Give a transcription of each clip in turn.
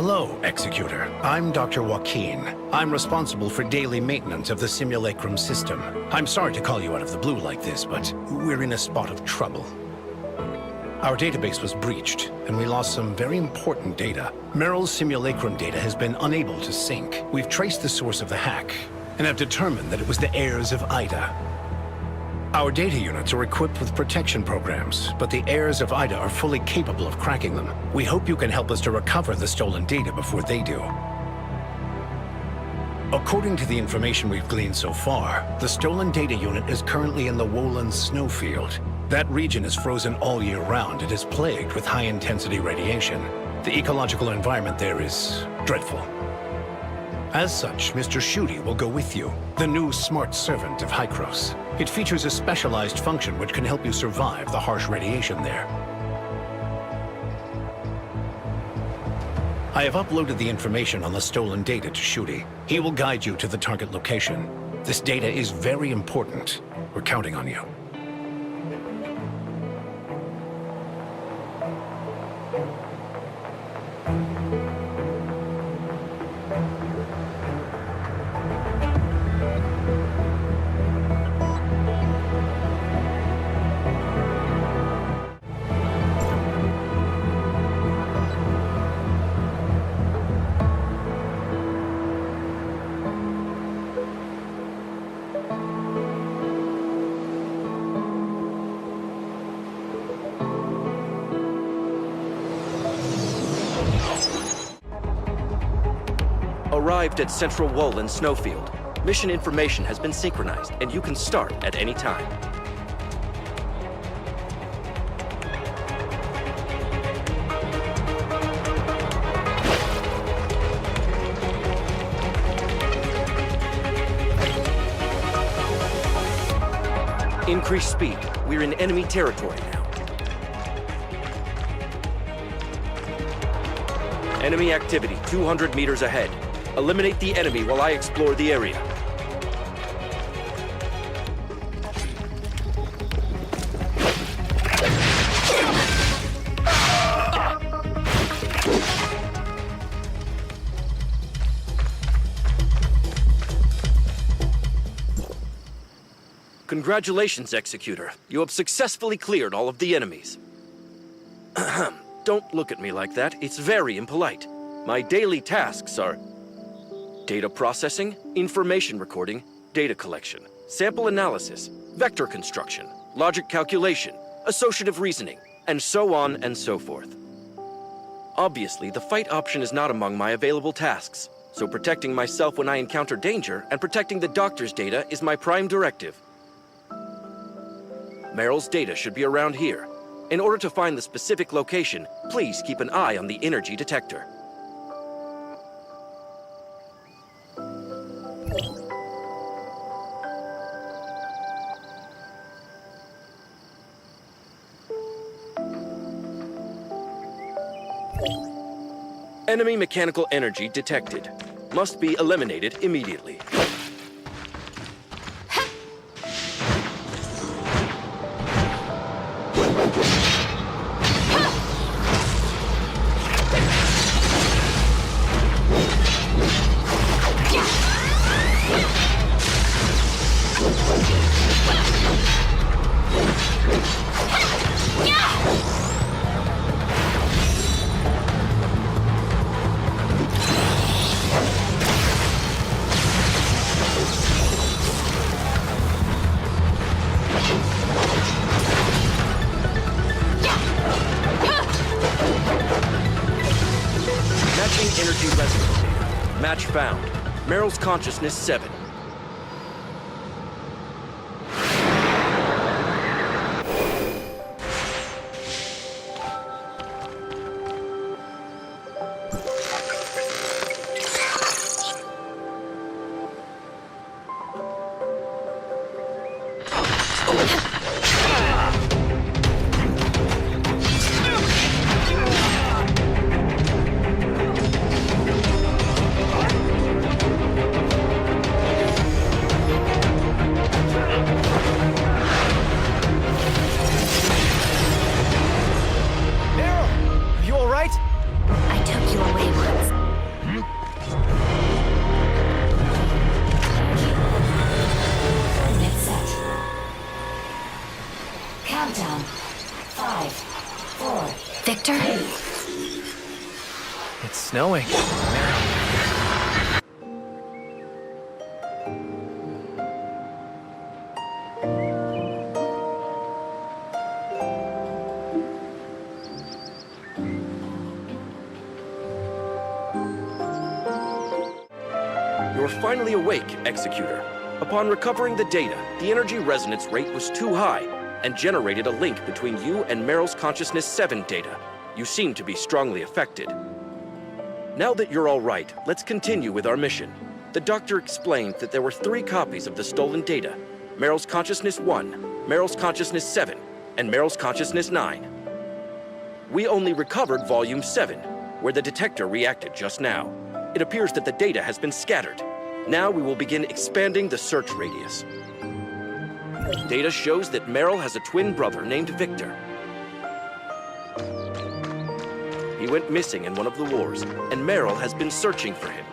Hello, Executor. I'm Dr. Joaquin. I'm responsible for daily maintenance of the simulacrum system. I'm sorry to call you out of the blue like this, but we're in a spot of trouble. Our database was breached, and we lost some very important data. Merrill's simulacrum data has been unable to sync. We've traced the source of the hack, and have determined that it was the heirs of Ida. Our data units are equipped with protection programs, but the heirs of Ida are fully capable of cracking them. We hope you can help us to recover the stolen data before they do. According to the information we've gleaned so far, the stolen data unit is currently in the Wohlen snowfield. That region is frozen all year round and is plagued with high-intensity radiation. The ecological environment there is dreadful. As such, Mr. Schutte will go with you, the new smart servant of Hykros. It features a specialized function which can help you survive the harsh radiation there. I have uploaded the information on the stolen data to Schutte. He will guide you to the target location. This data is very important. We're counting on you. Arrived at Central Wohlen Snowfield. Mission information has been synchronized, and you can start at any time. Increase speed. We're in enemy territory now. Enemy activity 200 meters ahead. Eliminate the enemy while I explore the area. Congratulations, Executor. You have successfully cleared all of the enemies. Don't look at me like that. It's very impolite. My daily tasks are data processing, information recording, data collection, sample analysis, vector construction, logic calculation, associative reasoning, and so on and so forth. Obviously, the fight option is not among my available tasks, so protecting myself when I encounter danger and protecting the doctor's data is my prime directive. Meryl's data should be around here. In order to find the specific location, please keep an eye on the energy detector. Enemy mechanical energy detected. Must be eliminated immediately. Energy resonance data. Match found. Meryl's consciousness 7. Countdown. 5, 4. Victor? It's snowing. You're finally awake, Executor. Upon recovering the data, the energy resonance rate was too high and generated a link between you and Meryl's Consciousness 7 data. You seem to be strongly affected. Now that you're all right, let's continue with our mission. The doctor explained that there were 3 copies of the stolen data: Meryl's Consciousness 1, Meryl's Consciousness 7, and Meryl's Consciousness 9. We only recovered Volume 7, where the detector reacted just now. It appears that the data has been scattered. Now we will begin expanding the search radius. Data shows that Meryl has a twin brother named Victor. He went missing in one of the wars, and Meryl has been searching for him.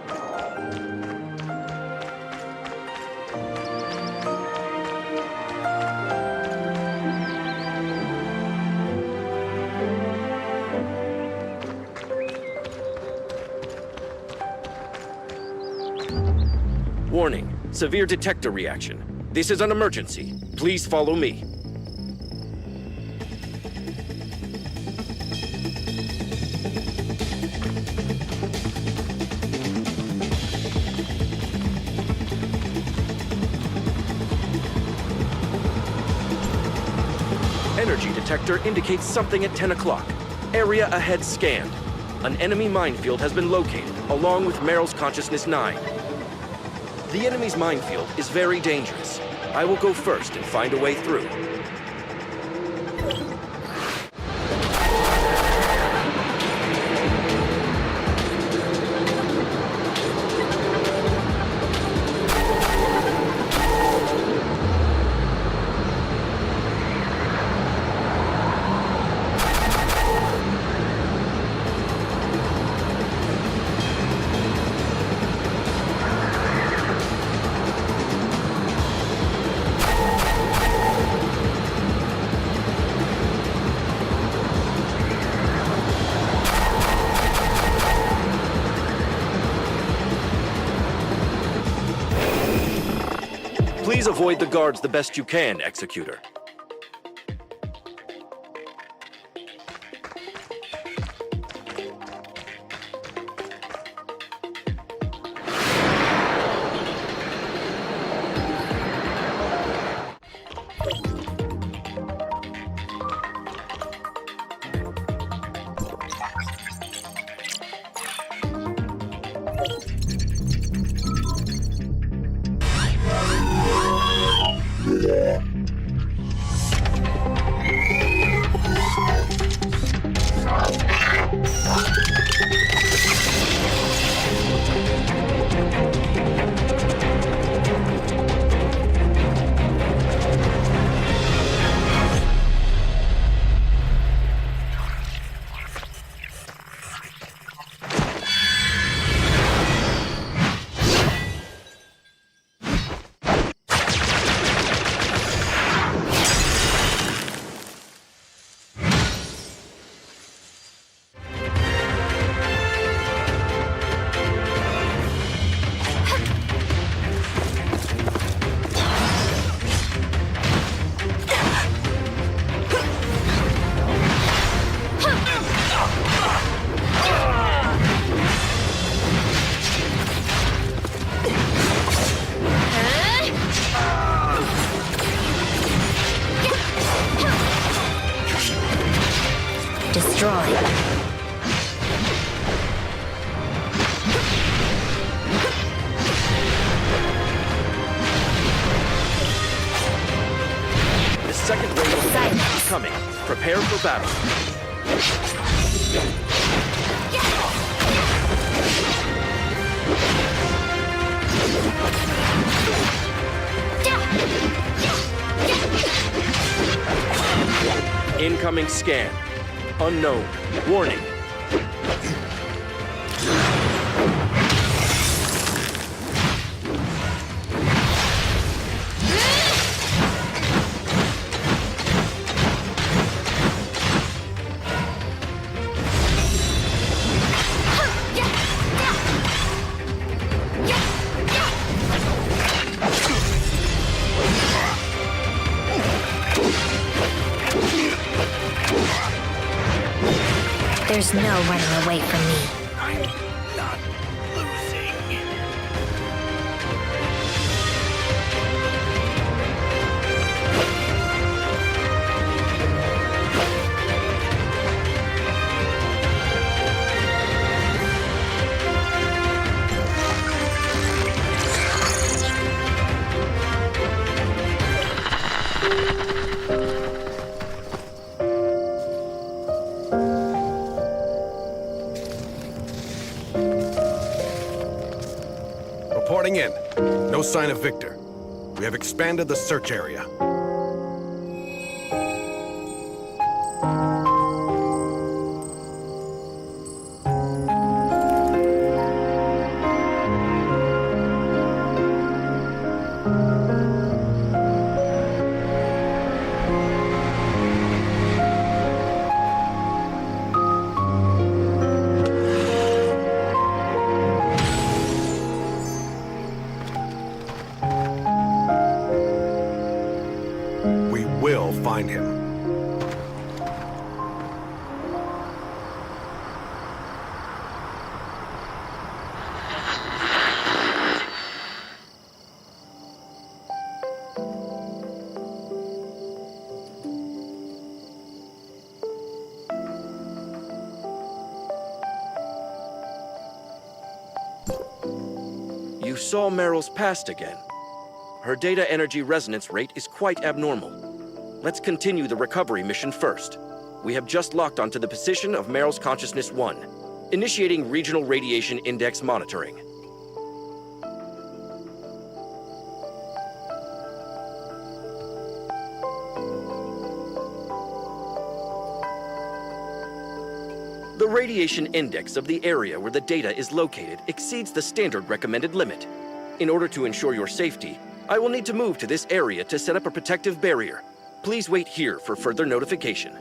Warning, severe detector reaction. This is an emergency. Please follow me. Energy detector indicates something at 10 o'clock. Area ahead scanned. An enemy minefield has been located, along with Meryl's Consciousness 9. The enemy's minefield is very dangerous. I will go first and find a way through. Please avoid the guards the best you can, Executor. Destroy. The second wave of attacks is coming. Prepare for battle. Incoming scan. Unknown. Warning. There's no running away from me. I'm not losing. Reporting in. No sign of Victor. We have expanded the search area. We will find him. You saw Meryl's past again. Her data energy resonance rate is quite abnormal. Let's continue the recovery mission first. We have just locked onto the position of Meryl's Consciousness 1, initiating Regional Radiation Index monitoring. The radiation index of the area where the data is located exceeds the standard recommended limit. In order to ensure your safety, I will need to move to this area to set up a protective barrier. Please wait here for further notification.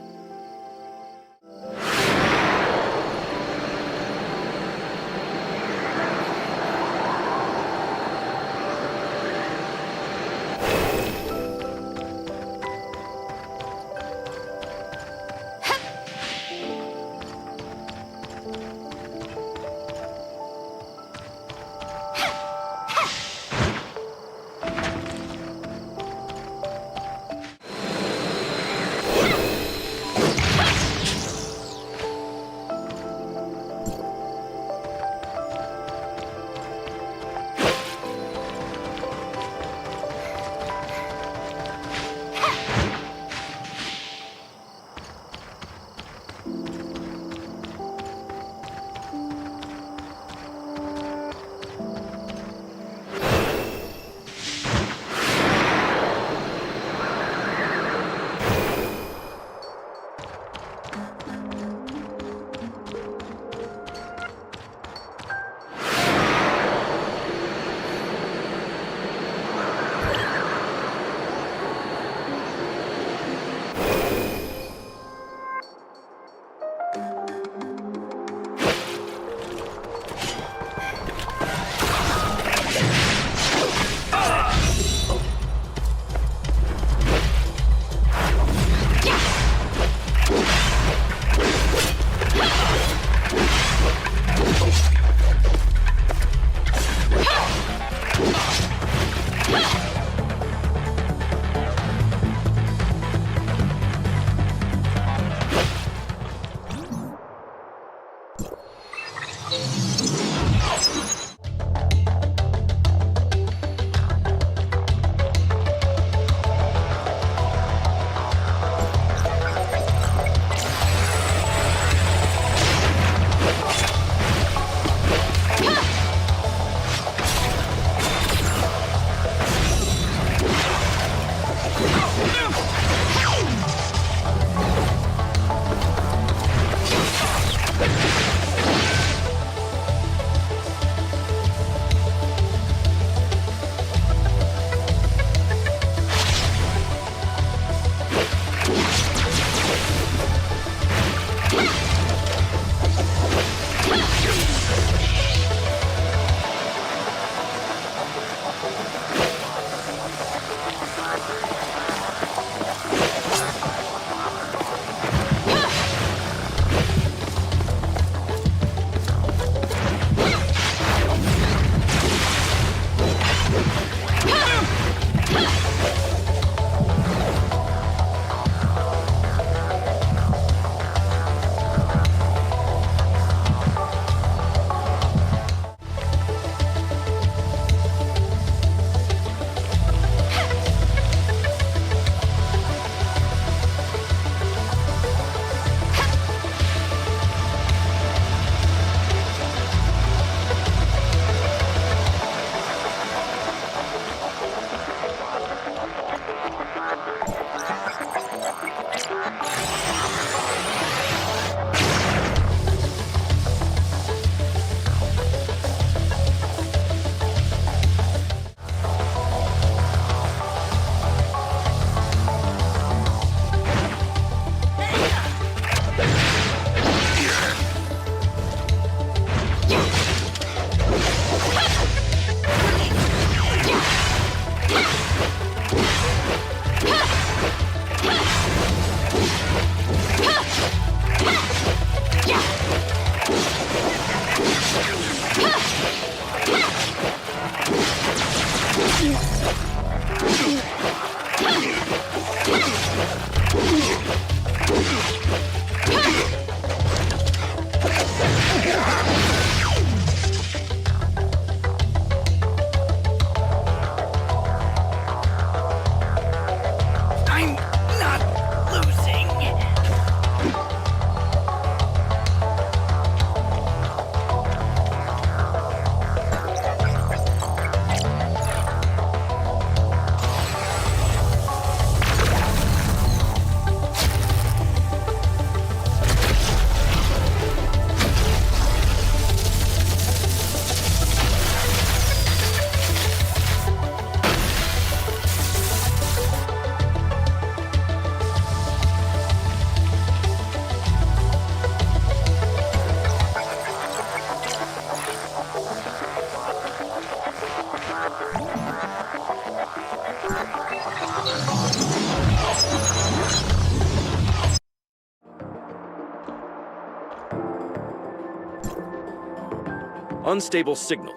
Unstable signal.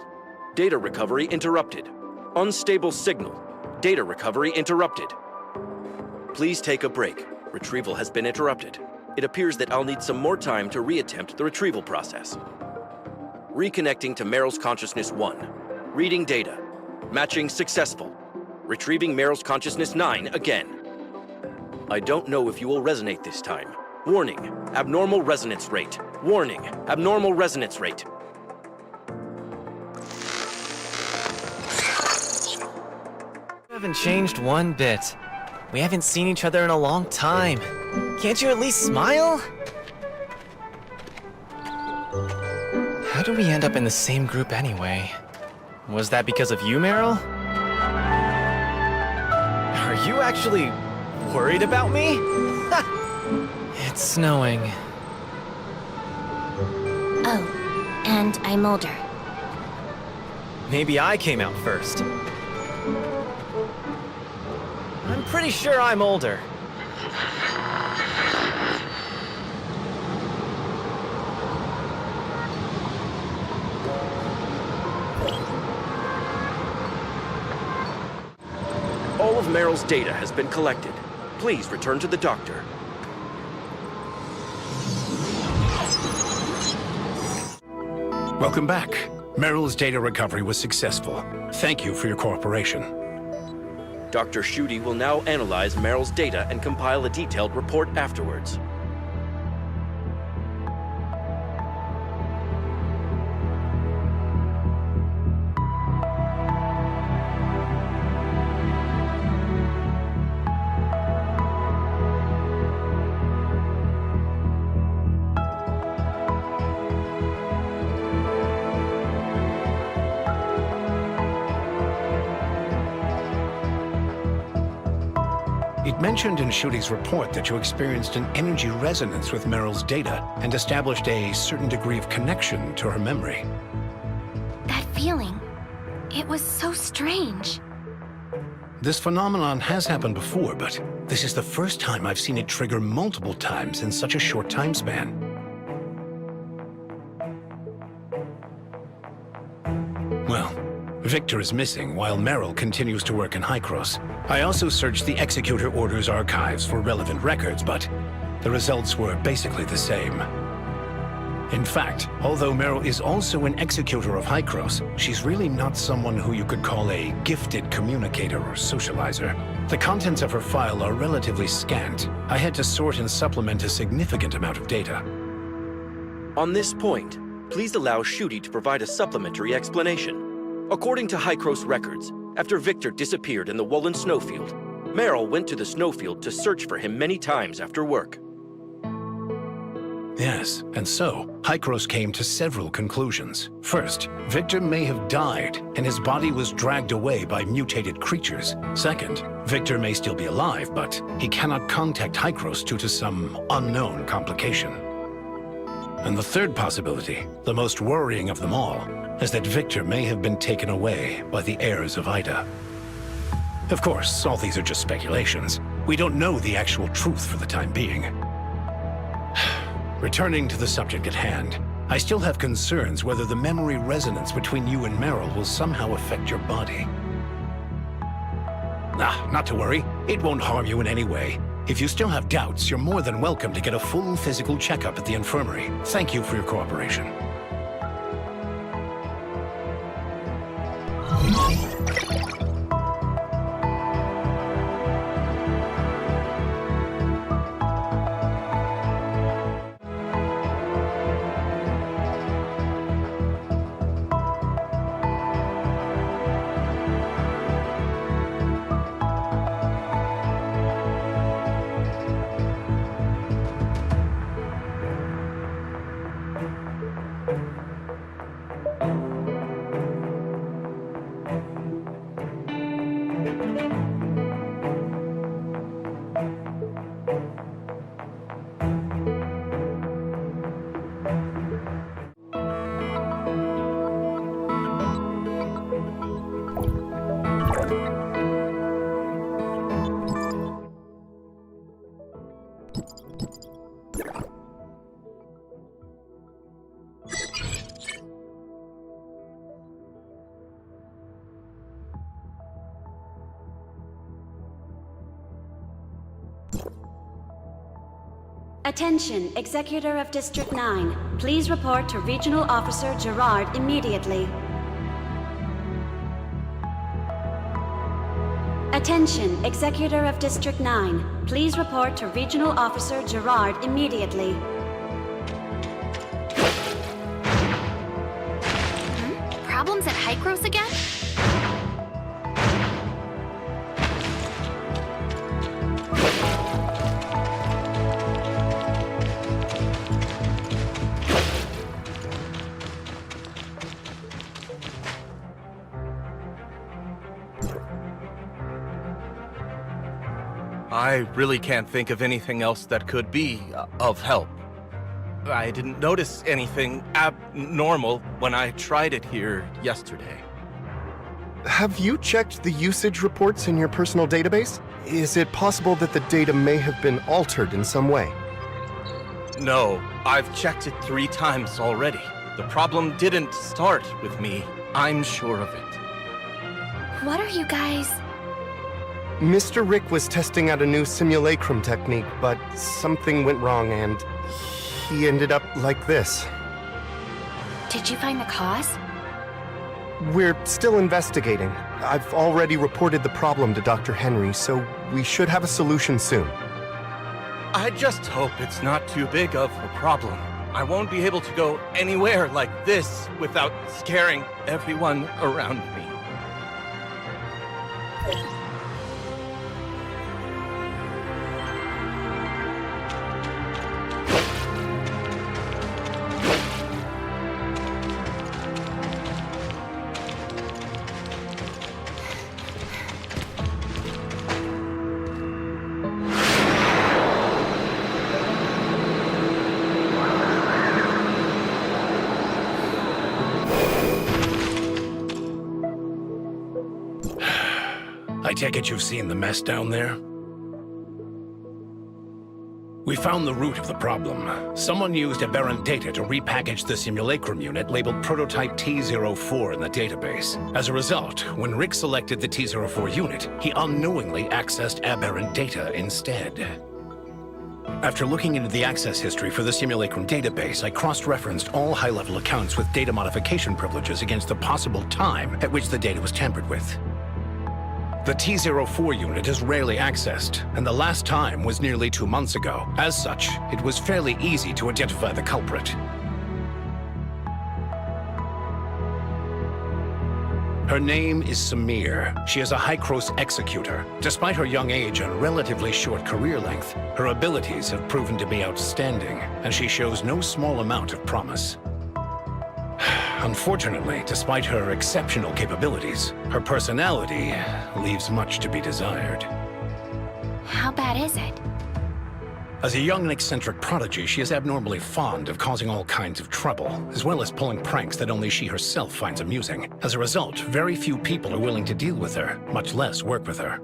Data recovery interrupted. Unstable signal. Data recovery interrupted. Please take a break. Retrieval has been interrupted. It appears that I'll need some more time to reattempt the retrieval process. Reconnecting to Meryl's Consciousness 1. Reading data. Matching successful. Retrieving Meryl's Consciousness 9 again. I don't know if you will resonate this time. Warning, abnormal resonance rate. Warning, abnormal resonance rate. You haven't changed one bit. We haven't seen each other in a long time. Can't you at least smile? How did we end up in the same group anyway? Was that because of you, Meryl? Are you actually worried about me? It's snowing. Oh, and I'm older. Maybe I came out first. I'm pretty sure I'm older. All of Meryl's data has been collected. Please return to the doctor. Welcome back. Meryl's data recovery was successful. Thank you for your cooperation. Dr. Schutte will now analyze Meryl's data and compile a detailed report afterwards. It mentioned in Schutte's report that you experienced an energy resonance with Meryl's data and established a certain degree of connection to her memory. That feeling, it was so strange. This phenomenon has happened before, but this is the first time I've seen it trigger multiple times in such a short time span. Well, Victor is missing while Meryl continues to work in Hycross. I also searched the Executor Order's archives for relevant records, but the results were basically the same. In fact, although Meryl is also an Executor of Hycross, she's really not someone who you could call a gifted communicator or socializer. The contents of her file are relatively scant. I had to sort and supplement a significant amount of data. On this point, please allow Schutte to provide a supplementary explanation. According to Hycross records, after Victor disappeared in the Woolen snowfield, Meryl went to the snowfield to search for him many times after work. Yes, and so, Hycross came to several conclusions. First, Victor may have died, and his body was dragged away by mutated creatures. Second, Victor may still be alive, but he cannot contact Hycross due to some unknown complication. And the third possibility, the most worrying of them all, is that Victor may have been taken away by the heirs of Ida. Of course, all these are just speculations. We don't know the actual truth for the time being. Returning to the subject at hand, I still have concerns whether the memory resonance between you and Meryl will somehow affect your body. Not to worry. It won't harm you in any way. If you still have doubts, you're more than welcome to get a full physical checkup at the infirmary. Thank you for your cooperation. Attention, Executor of District 9. Please report to Regional Officer Gerard immediately. Attention, Executor of District 9. Please report to Regional Officer Gerard immediately. Problems at Hycros again? I really can't think of anything else that could be of help. I didn't notice anything abnormal when I tried it here yesterday. Have you checked the usage reports in your personal database? Is it possible that the data may have been altered in some way? No, I've checked it 3 times already. The problem didn't start with me. I'm sure of it. What are you guys... Mr. Rick was testing out a new simulacrum technique, but something went wrong and he ended up like this. Did you find the cause? We're still investigating. I've already reported the problem to Dr. Henry, so we should have a solution soon. I just hope it's not too big of a problem. I won't be able to go anywhere like this without scaring everyone around me. I take it you've seen the mess down there? We found the root of the problem. Someone used aberrant data to repackage the simulacrum unit labeled Prototype T04 in the database. As a result, when Rick selected the T04 unit, he unknowingly accessed aberrant data instead. After looking into the access history for the simulacrum database, I cross-referenced all high-level accounts with data modification privileges against the possible time at which the data was tampered with. The T04 unit is rarely accessed, and the last time was nearly 2 months ago. As such, it was fairly easy to identify the culprit. Her name is Samir. She is a Hycros executor. Despite her young age and relatively short career length, her abilities have proven to be outstanding, and she shows no small amount of promise. Unfortunately, despite her exceptional capabilities, her personality leaves much to be desired. How bad is it? As a young and eccentric prodigy, she is abnormally fond of causing all kinds of trouble, as well as pulling pranks that only she herself finds amusing. As a result, very few people are willing to deal with her, much less work with her.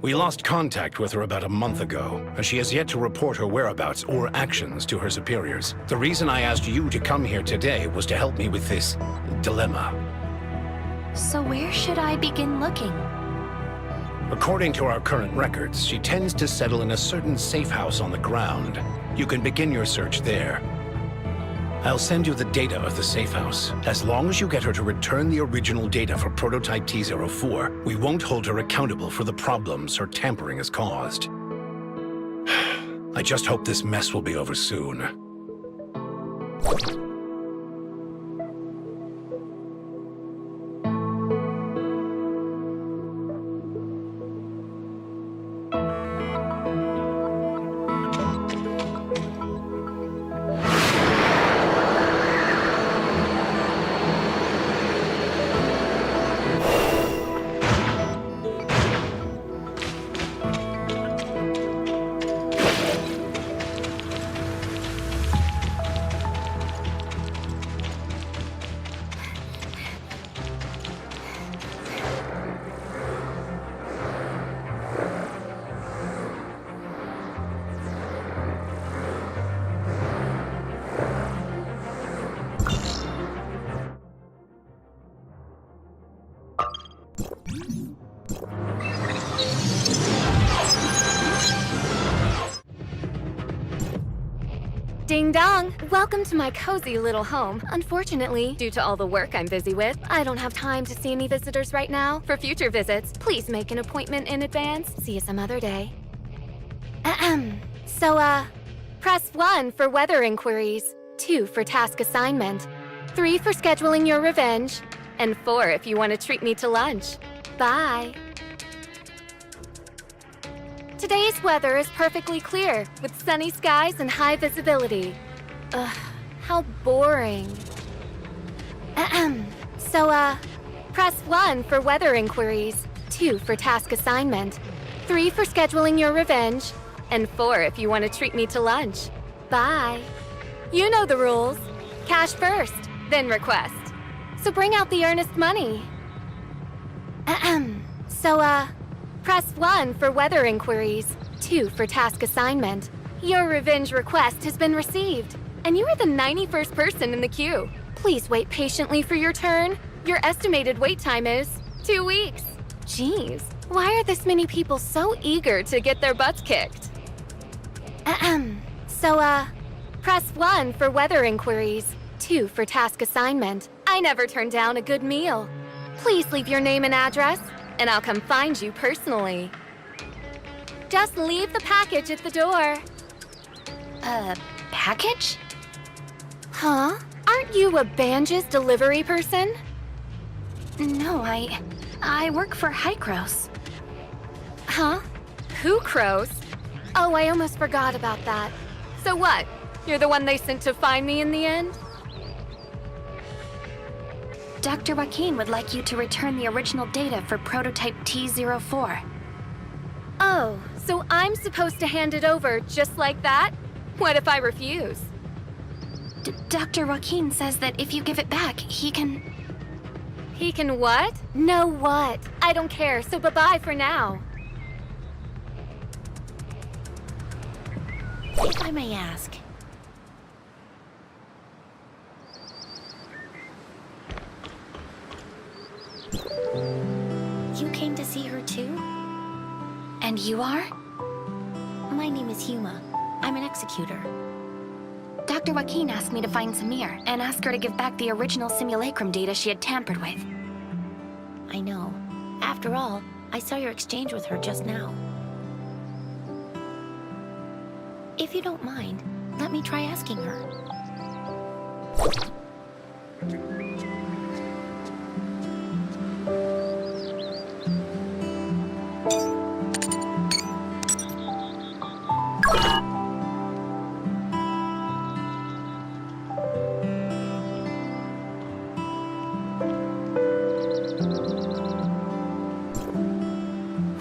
We lost contact with her about a month ago, and she has yet to report her whereabouts or actions to her superiors. The reason I asked you to come here today was to help me with this dilemma. So where should I begin looking? According to our current records, she tends to settle in a certain safe house on the ground. You can begin your search there. I'll send you the data of the safe house. As long as you get her to return the original data for Prototype T04, we won't hold her accountable for the problems her tampering has caused. I just hope this mess will be over soon. Ding dong! Welcome to my cozy little home. Unfortunately, due to all the work I'm busy with, I don't have time to see any visitors right now. For future visits, please make an appointment in advance. See you some other day. Ahem. So, press 1 for weather inquiries, 2 for task assignment, 3 for scheduling your revenge, and 4 if you want to treat me to lunch. Bye. Today's weather is perfectly clear, with sunny skies and high visibility. Ugh, how boring. Ahem. So, press 1 for weather inquiries, 2 for task assignment, 3 for scheduling your revenge, and 4 if you want to treat me to lunch. Bye. You know the rules. Cash first, then request. So bring out the earnest money. Ahem. So, press 1 for weather inquiries, 2 for task assignment. Your revenge request has been received, and you are the 91st person in the queue. Please wait patiently for your turn. Your estimated wait time is 2 weeks. Jeez, why are this many people so eager to get their butts kicked? Ahem. So, press 1 for weather inquiries, 2 for task assignment. I never turn down a good meal. Please leave your name and address, and I'll come find you personally. Just leave the package at the door. Package? Huh? Aren't you a Banja's delivery person? No, I work for Hycros. Huh? Who crows? Oh, I almost forgot about that. So what? You're the one they sent to find me in the end? Dr. Joaquin would like you to return the original data for prototype T04. Oh, so I'm supposed to hand it over just like that? What if I refuse? Dr. Joaquin says that if you give it back, he can... He can what? No what? I don't care, so bye-bye for now. If I may ask. You came to see her too? And you are? My name is Huma. I'm an executor. Dr. Joaquin asked me to find Samir and ask her to give back the original simulacrum data she had tampered with. I know. After all, I saw your exchange with her just now. If you don't mind, let me try asking her.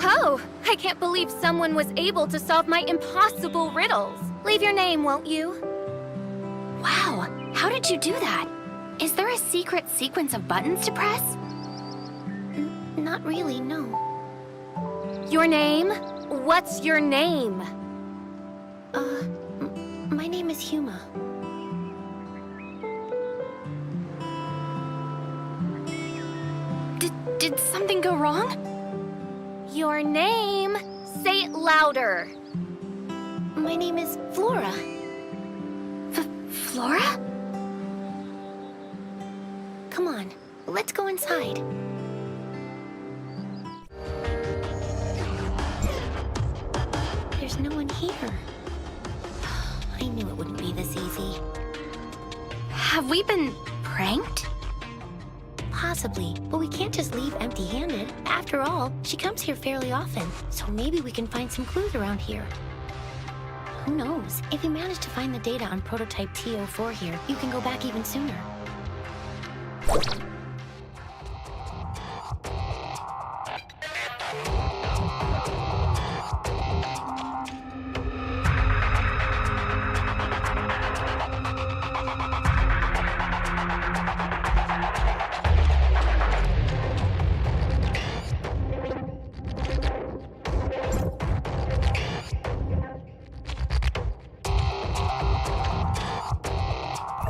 Oh, I can't believe someone was able to solve my impossible riddles. Leave your name, won't you? Wow, how did you do that? Is there a secret sequence of buttons to press? Not really, no. Your name? What's your name? My name is Huma. Did something go wrong? Your name? Say it louder. My name is Flora. Flora? Come on, let's go inside. There's no one here. I knew it wouldn't be this easy. Have we been pranked? Possibly, but we can't just leave empty-handed. After all, she comes here fairly often, so maybe we can find some clues around here. Who knows? If you manage to find the data on prototype T04 here, you can go back even sooner.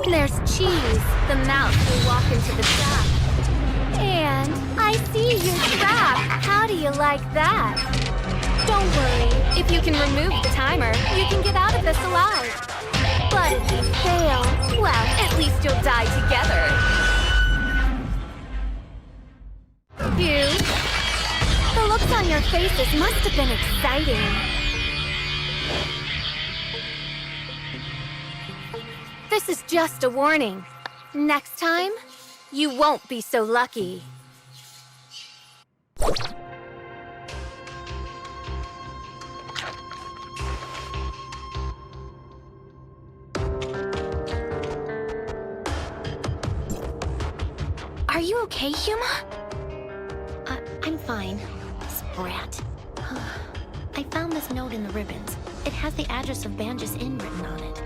There's Cheese, the mouse who walk into the trap. And I see your trap. How do you like that? Don't worry. If you can remove the timer, you can get out of this alive. But if you fail, well, at least you'll die together. Phew. The looks on your faces must have been exciting. This is just a warning. Next time, you won't be so lucky. Are you okay, Huma? I'm fine. Sprat. I found this note in the ribbons. It has the address of Banjus Inn written on it.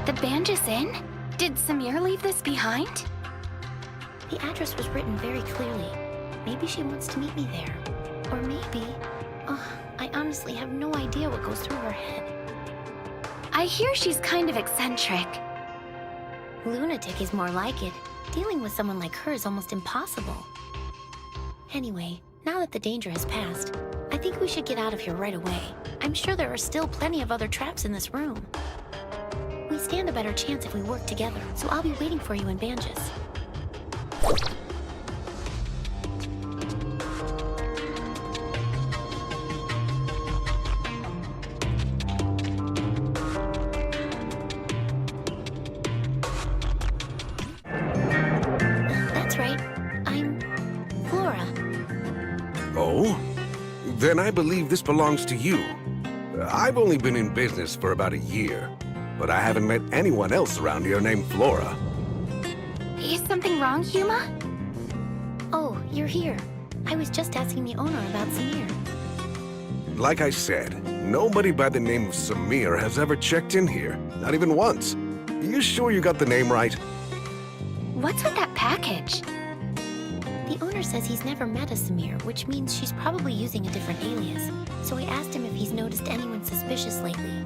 The Banjus Inn? Did Samir leave this behind? The address was written very clearly. Maybe she wants to meet me there. Or maybe... I honestly have no idea what goes through her head. I hear she's kind of eccentric. Lunatic is more like it. Dealing with someone like her is almost impossible. Anyway, now that the danger has passed, I think we should get out of here right away. I'm sure there are still plenty of other traps in this room. We stand a better chance if we work together, so I'll be waiting for you in Banjus. That's right. I'm Flora. Oh? Then I believe this belongs to you. I've only been in business for about a year, but I haven't met anyone else around here named Flora. Is something wrong, Huma? Oh, you're here. I was just asking the owner about Samir. Like I said, nobody by the name of Samir has ever checked in here, not even once. You sure you got the name right? What's with that package? The owner says he's never met a Samir, which means she's probably using a different alias. So I asked him if he's noticed anyone suspicious lately.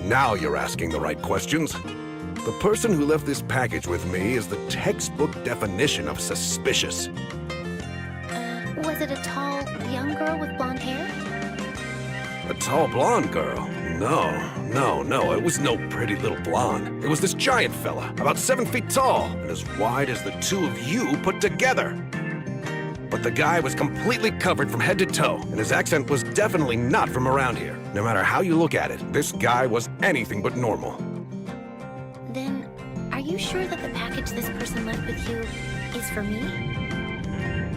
Now you're asking the right questions. The person who left this package with me is the textbook definition of suspicious. Was it a tall, young girl with blonde hair? A tall blonde girl? No, it was no pretty little blonde. It was this giant fella, about 7 feet tall, and as wide as the two of you put together. But the guy was completely covered from head to toe, and his accent was definitely not from around here. No matter how you look at it, this guy was anything but normal. Then, are you sure that the package this person left with you is for me?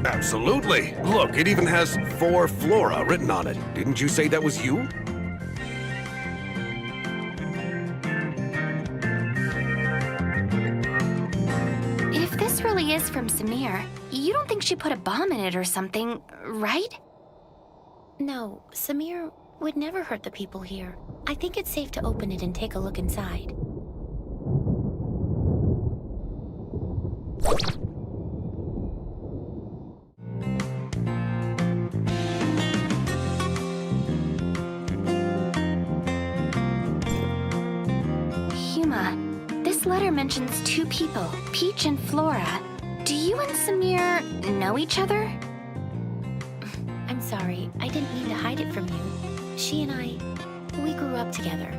Absolutely. Look, it even has "For Flora" written on it. Didn't you say that was you? If this really is from Samir, you don't think she put a bomb in it or something, right? No, Samir would never hurt the people here. I think it's safe to open it and take a look inside. Huma, this letter mentions two people, Peach and Flora. Do you and Samir know each other? I'm sorry, I didn't mean to hide it from you. She and I, we grew up together.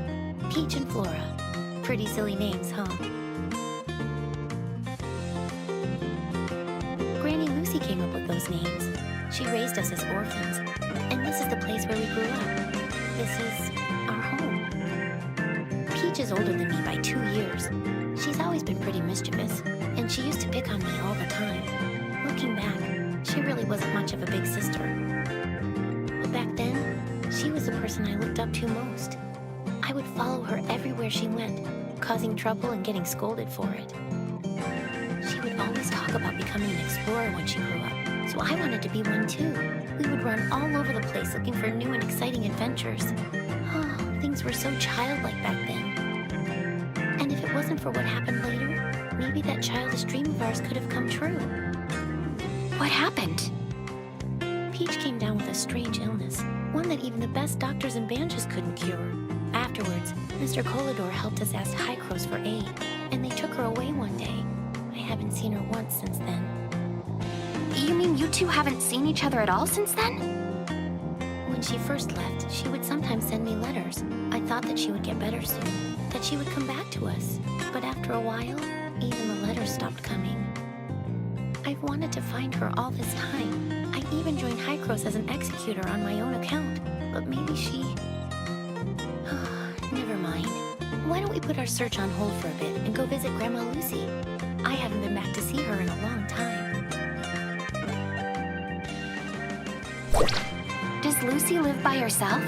Peach and Flora. Pretty silly names, huh? Granny Lucy came up with those names. She raised us as orphans, and this is the place where we grew up. This is our home. Peach is older than me by 2 years. She's always been pretty mischievous, and she used to pick on me all the time. Looking back, she really wasn't much of a big sister. But back then, she was the person I looked up to most. I would follow her everywhere she went, causing trouble and getting scolded for it. She would always talk about becoming an explorer when she grew up, so I wanted to be one too. We would run all over the place looking for new and exciting adventures. Oh, things were so childlike back then. And if it wasn't for what happened later, maybe that childish dream of ours could have come true. What happened? Peach came down with a strange illness, one that even the best doctors in Banjus couldn't cure. Afterwards, Mr. Kolador helped us ask Hykros for aid, and they took her away one day. I haven't seen her once since then. You mean you two haven't seen each other at all since then? When she first left, she would sometimes send me letters. I thought that she would get better soon, that she would come back to us. But after a while, even the letters stopped coming. I've wanted to find her all this time. I even joined Hycros as an executor on my own account. But maybe she... Never mind. Why don't we put our search on hold for a bit and go visit Grandma Lucy? I haven't been back to see her in a long time. Does Lucy live by herself?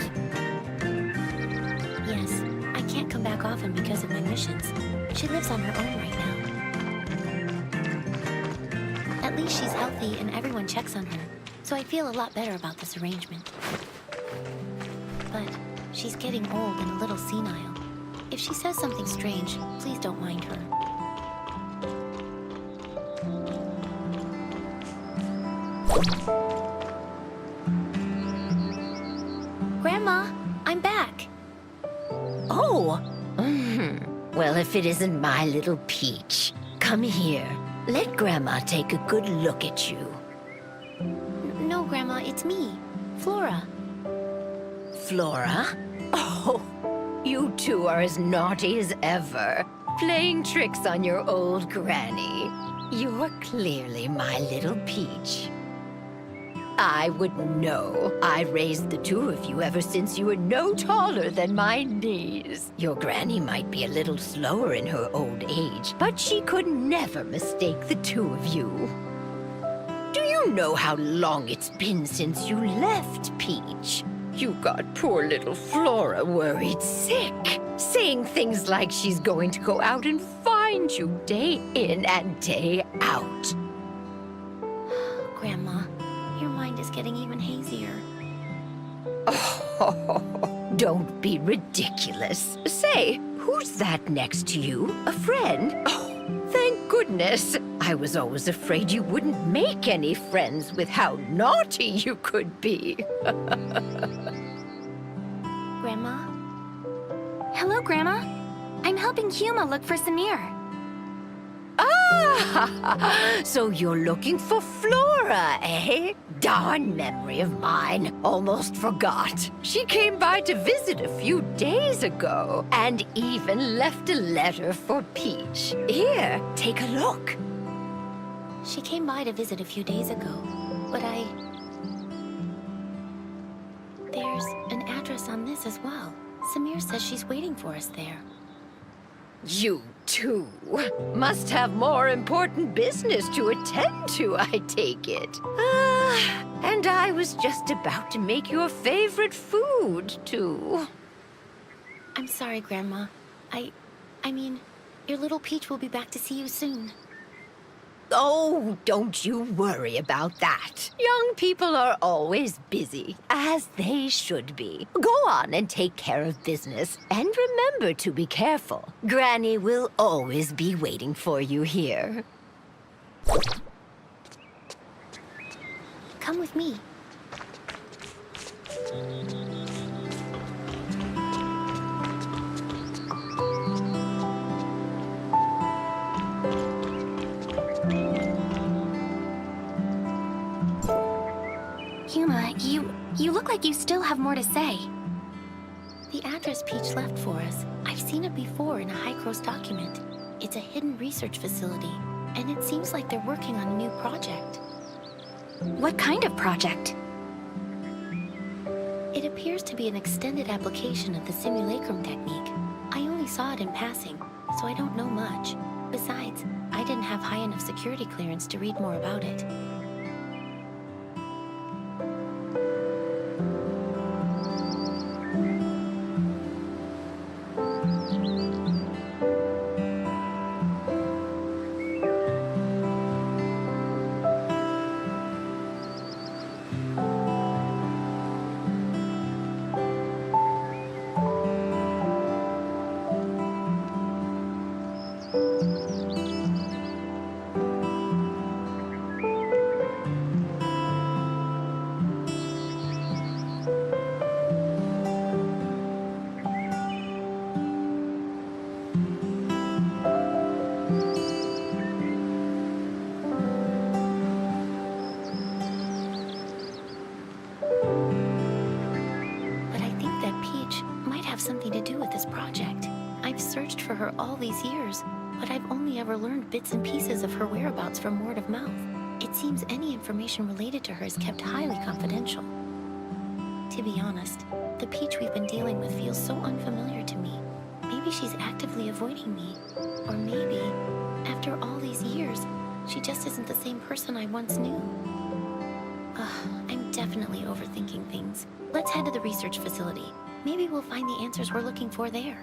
Yes. I can't come back often because of my missions. She lives on her own right now. At least she's healthy and everyone checks on her, so I feel a lot better about this arrangement. But she's getting old and a little senile. If she says something strange, please don't mind her. Grandma, I'm back. Oh! Well, if it isn't my little Peach. Come here. Let Grandma take a good look at you. No, Grandma, it's me, Flora. Flora? Oh, you two are as naughty as ever, playing tricks on your old granny. You're clearly my little Peach. I would know. I raised the two of you ever since you were no taller than my knees. Your granny might be a little slower in her old age, but she could never mistake the two of you. Do you know how long it's been since you left, Peach? You got poor little Flora worried sick, saying things like she's going to go out and find you day in and day out. Grandma, your mind is getting even hazier. Oh, don't be ridiculous. Say, who's that next to you? A friend? Oh, thank goodness. I was always afraid you wouldn't make any friends with how naughty you could be. Grandma? Hello, Grandma. I'm helping Huma look for Samir. Ah, so you're looking for Flora, eh? Darn memory of mine. Almost forgot. She came by to visit a few days ago and even left a letter for Peach. Here, take a look. She came by to visit a few days ago, but There's an address on this as well. Samir says she's waiting for us there. You two must have more important business to attend to, I take it. And I was just about to make your favorite food, too. I'm sorry, Grandma. I mean, your little Peach will be back to see you soon. Oh, don't you worry about that. Young people are always busy, as they should be. Go on and take care of business, and remember to be careful. Granny will always be waiting for you here. Come with me. Huma, you look like you still have more to say. The address Peach left for us. I've seen it before in a Hycros document. It's a hidden research facility, and it seems like they're working on a new project. What kind of project? It appears to be an extended application of the simulacrum technique. I only saw it in passing, so I don't know much. Besides, I didn't have high enough security clearance to read more about it. something to do with this project. I've searched for her all these years, but I've only ever learned bits and pieces of her whereabouts from word of mouth. It seems any information related to her is kept highly confidential. To be honest, the Peach we've been dealing with feels so unfamiliar to me. Maybe she's actively avoiding me. Or maybe, after all these years, she just isn't the same person I once knew. I'm definitely overthinking things. Let's head to the research facility. Maybe we'll find the answers we're looking for there.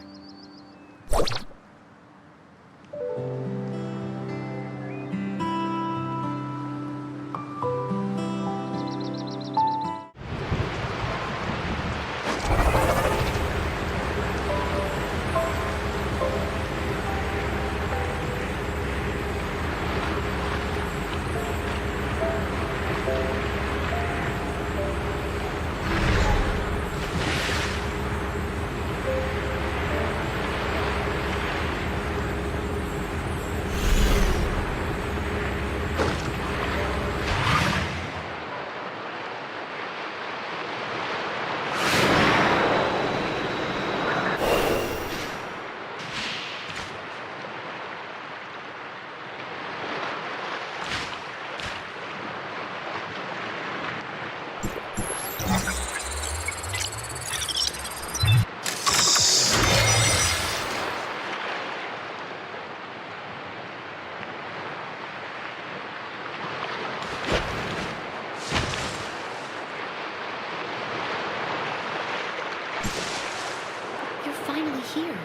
Here.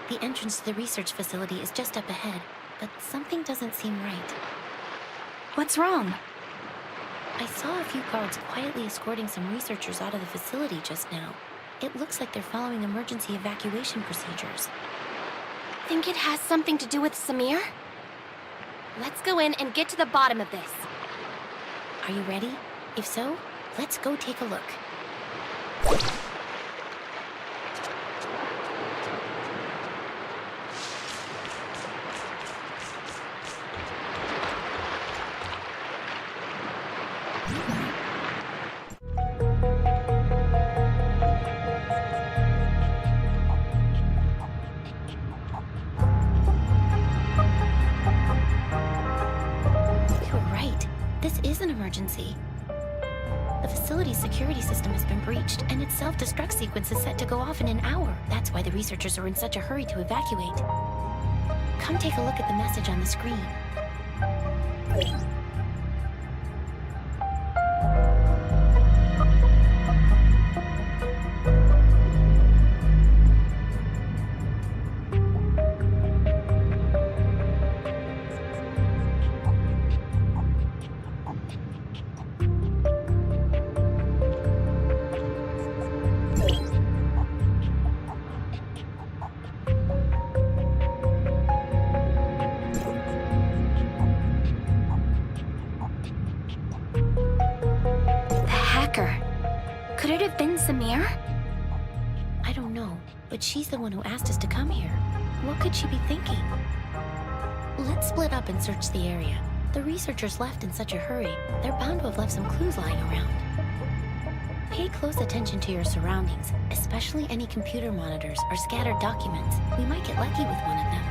The entrance to the research facility is just up ahead, but something doesn't seem right. What's wrong? I saw a few guards quietly escorting some researchers out of the facility just now. It looks like they're following emergency evacuation procedures. Think it has something to do with Samir? Let's go in and get to the bottom of this. Are you ready? If so, let's go take a look. Emergency. The facility's security system has been breached, and its self-destruct sequence is set to go off in an hour. That's why the researchers are in such a hurry to evacuate. Come take a look at the message on the screen. Could it have been Samir? I don't know, but she's the one who asked us to come here. What could she be thinking? Let's split up and search the area. The researchers left in such a hurry, they're bound to have left some clues lying around. Pay close attention to your surroundings, especially any computer monitors or scattered documents. We might get lucky with one of them.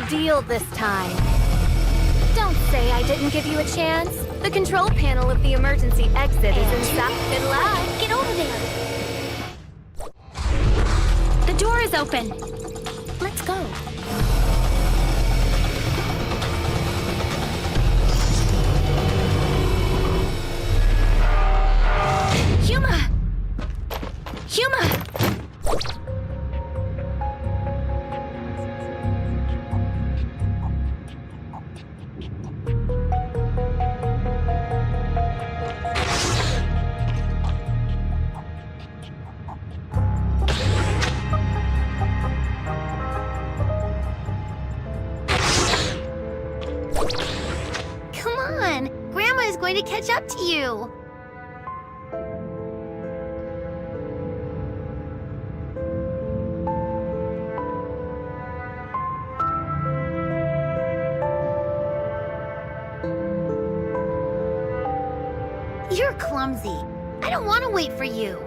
deal this time. Don't say I didn't give you a chance. The control panel of the emergency exit is inside. Good luck. Get over there. The door is open. Let's go. Huma! Huma! Come on! Grandma is going to catch up to you! You're clumsy. I don't want to wait for you.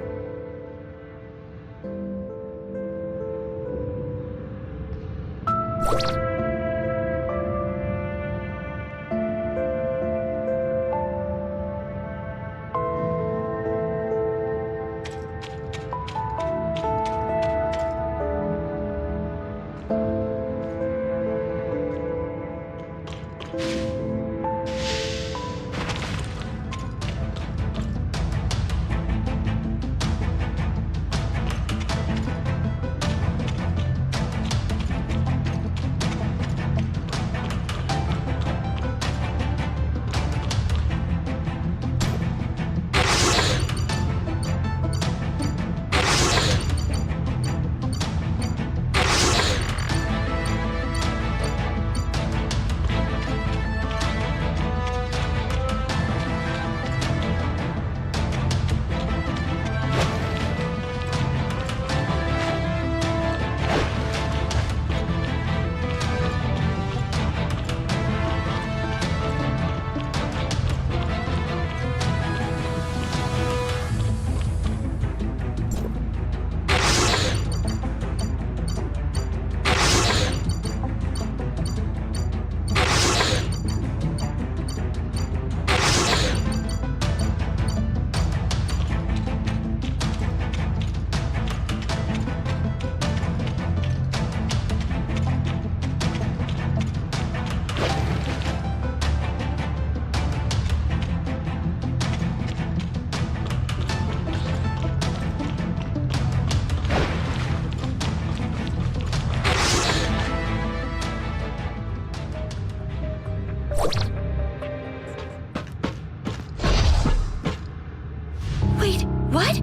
Wait, what?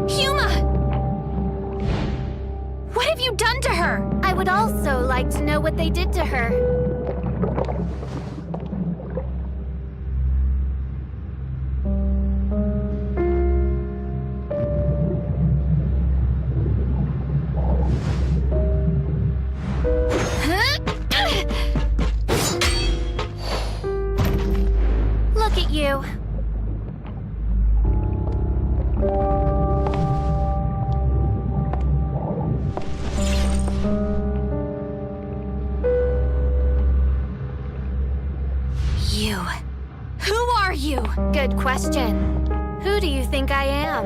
Huma! What have you done to her? I would also like to know what they did to her. Look at you. You. Who are you? Good question. Who do you think I am?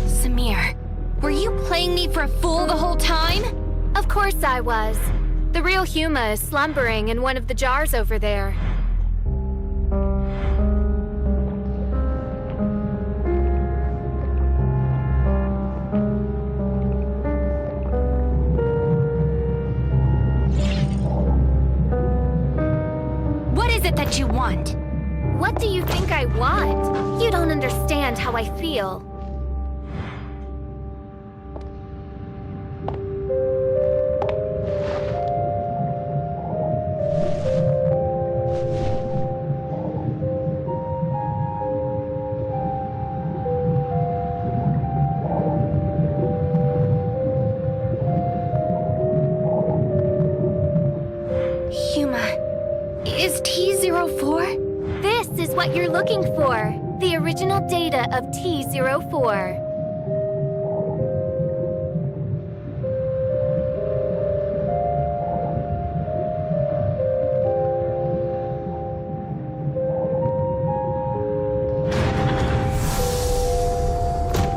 Samir, were you playing me for a fool the whole time? Of course I was. The real Huma is slumbering in one of the jars over there. What is it that you want? What do you think I want? You don't understand how I feel. Huma, is T04? This is what you're looking for. The original data of T-04.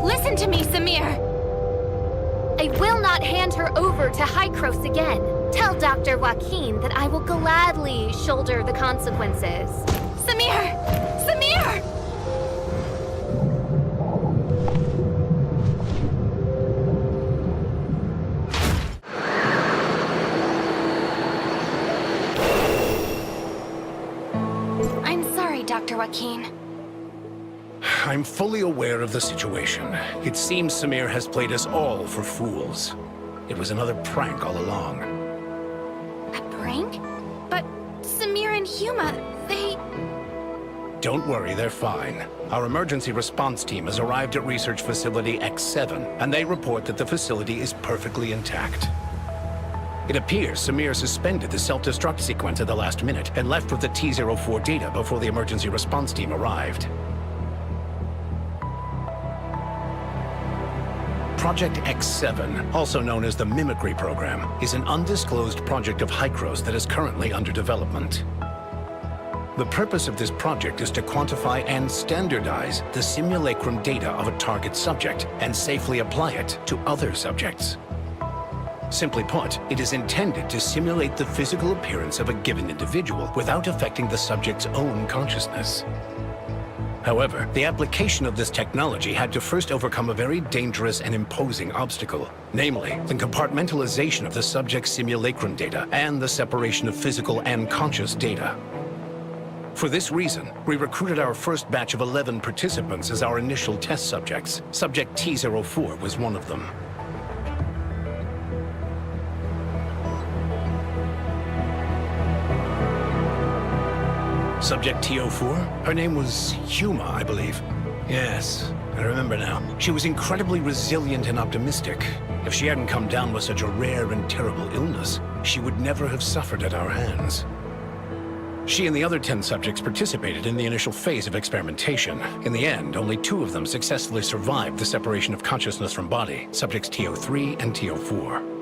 Listen to me, Samir! I will not hand her over to Hykros again. Tell Dr. Joaquin that I will gladly shoulder the consequences. Samir! Samir! I'm sorry, Dr. Joaquin. I'm fully aware of the situation. It seems Samir has played us all for fools. It was another prank all along. A prank? But Samir and Huma, they... Don't worry, they're fine. Our emergency response team has arrived at Research Facility X7, and they report that the facility is perfectly intact. It appears Samir suspended the self-destruct sequence at the last minute and left with the T-04 data before the emergency response team arrived. Project X7, also known as the Mimicry Program, is an undisclosed project of Hykros that is currently under development. The purpose of this project is to quantify and standardize the simulacrum data of a target subject and safely apply it to other subjects. Simply put, it is intended to simulate the physical appearance of a given individual without affecting the subject's own consciousness. However, the application of this technology had to first overcome a very dangerous and imposing obstacle, namely, the compartmentalization of the subject's simulacrum data and the separation of physical and conscious data. For this reason, we recruited our first batch of 11 participants as our initial test subjects. Subject T-04 was one of them. Subject T-04? Her name was Huma, I believe. Yes, I remember now. She was incredibly resilient and optimistic. If she hadn't come down with such a rare and terrible illness, she would never have suffered at our hands. She and the other 10 subjects participated in the initial phase of experimentation. In the end, only 2 of them successfully survived the separation of consciousness from body, subjects T-03 and T-04.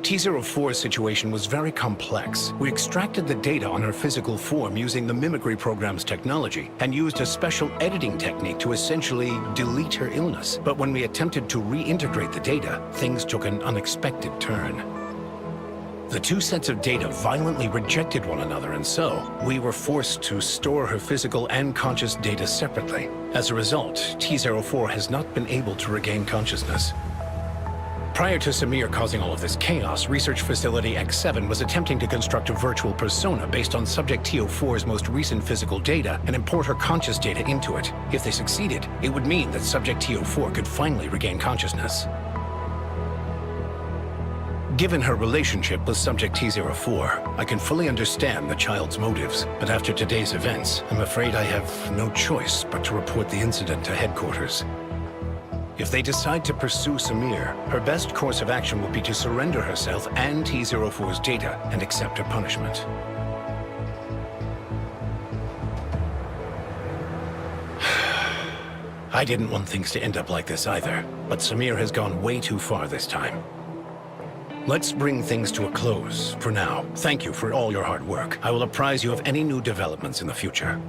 T-04's situation was very complex. We extracted the data on her physical form using the Mimicry Program's technology and used a special editing technique to essentially delete her illness. But when we attempted to reintegrate the data, things took an unexpected turn. The 2 sets of data violently rejected one another, and so we were forced to store her physical and conscious data separately. As a result, T-04 has not been able to regain consciousness. Prior to Samir causing all of this chaos, Research Facility X7 was attempting to construct a virtual persona based on Subject T-04's most recent physical data and import her conscious data into it. If they succeeded, it would mean that Subject T-04 could finally regain consciousness. Given her relationship with Subject T-04, I can fully understand the child's motives, but after today's events, I'm afraid I have no choice but to report the incident to headquarters. If they decide to pursue Samir, her best course of action will be to surrender herself and T-04's data and accept her punishment. I didn't want things to end up like this either, but Samir has gone way too far this time. Let's bring things to a close for now. Thank you for all your hard work. I will apprise you of any new developments in the future.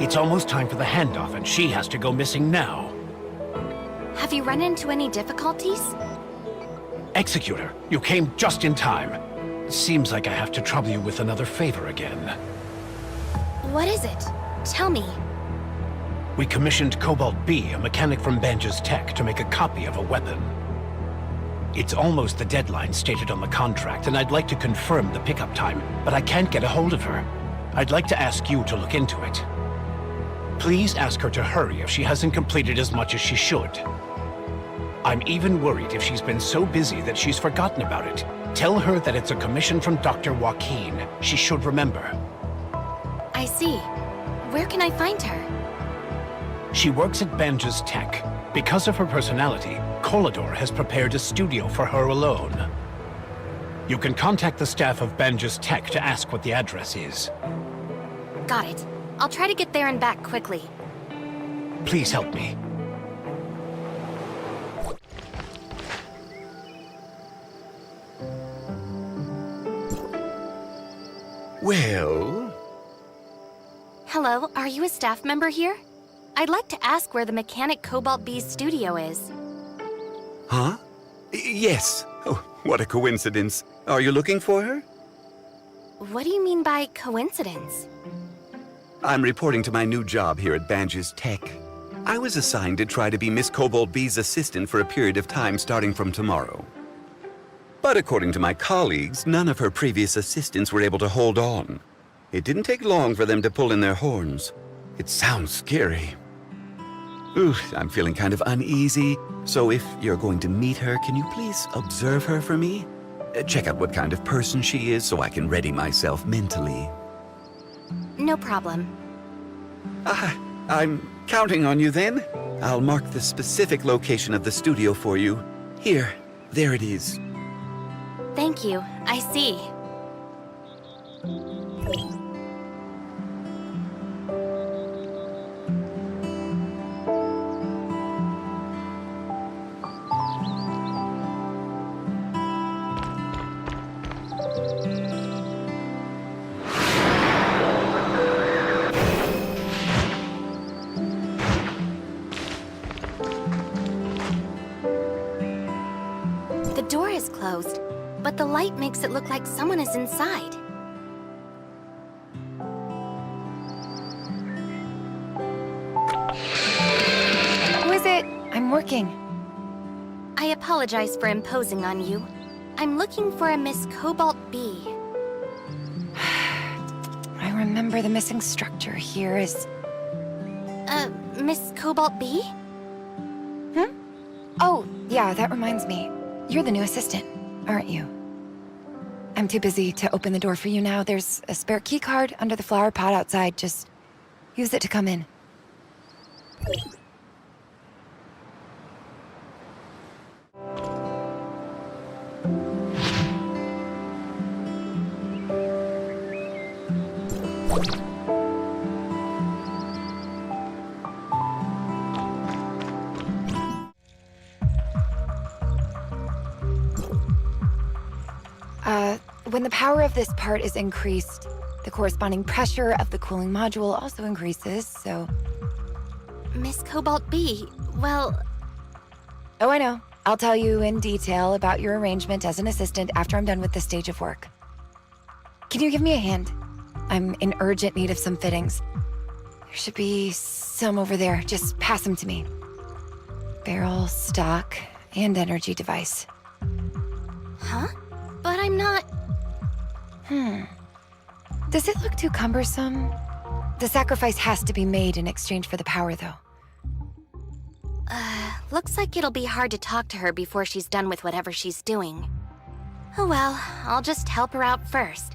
It's almost time for the handoff, and she has to go missing now. Have you run into any difficulties? Executor, you came just in time. Seems like I have to trouble you with another favor again. What is it? Tell me. We commissioned Cobalt B, a mechanic from Banja's Tech, to make a copy of a weapon. It's almost the deadline stated on the contract, and I'd like to confirm the pickup time, but I can't get a hold of her. I'd like to ask you to look into it. Please ask her to hurry if she hasn't completed as much as she should. I'm even worried if she's been so busy that she's forgotten about it. Tell her that it's a commission from Dr. Joaquin. She should remember. I see. Where can I find her? She works at Banja's Tech. Because of her personality, Colador has prepared a studio for her alone. You can contact the staff of Banja's Tech to ask what the address is. Got it. I'll try to get there and back quickly. Please help me. Well? Hello, are you a staff member here? I'd like to ask where the mechanic Cobalt B's studio is. Huh? Yes. Oh, what a coincidence. Are you looking for her? What do you mean by coincidence? I'm reporting to my new job here at Banja's Tech. I was assigned to try to be Miss Cobalt B's assistant for a period of time starting from tomorrow. But according to my colleagues, none of her previous assistants were able to hold on. It didn't take long for them to pull in their horns. It sounds scary. Ooh, I'm feeling kind of uneasy, so if you're going to meet her, can you please observe her for me? Check out what kind of person she is so I can ready myself mentally. No problem. I'm counting on you then. I'll mark the specific location of the studio for you. Here, there it is. Thank you. I see. The door is closed, but the light makes it look like someone is inside. Who is it? I'm working. I apologize for imposing on you. I'm looking for a Miss Cobalt B. I remember the missing structure here is... Miss Cobalt B? Oh, yeah, that reminds me. You're the new assistant, aren't you? I'm too busy to open the door for you now. There's a spare key card under the flower pot outside. Just use it to come in. When the power of this part is increased, the corresponding pressure of the cooling module also increases, so... Miss Cobalt B, well... Oh, I know. I'll tell you in detail about your arrangement as an assistant after I'm done with this stage of work. Can you give me a hand? I'm in urgent need of some fittings. There should be some over there. Just pass them to me. Barrel, stock, and energy device. Huh? But I'm not... Does it look too cumbersome? The sacrifice has to be made in exchange for the power, though. Looks like it'll be hard to talk to her before she's done with whatever she's doing. Oh well, I'll just help her out first.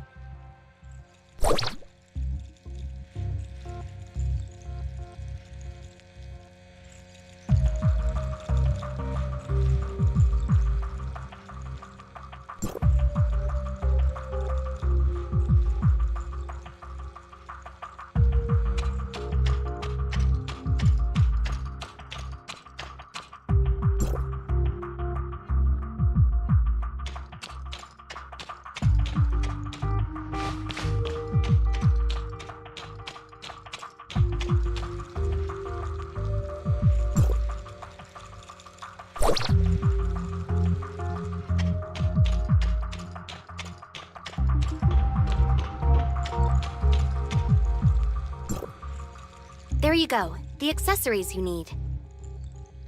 There you go. The accessories you need.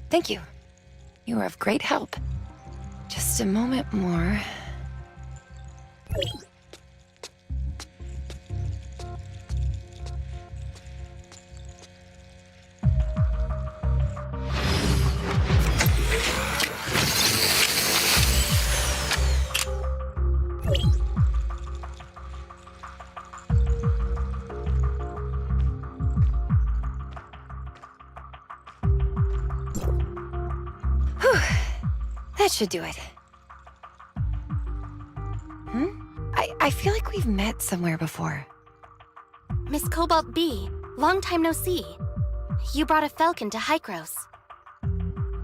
Thank you. You are of great help. Just a moment more. That should do it. I feel like we've met somewhere before. Miss Cobalt B, long time no see. You brought a falcon to Hykros.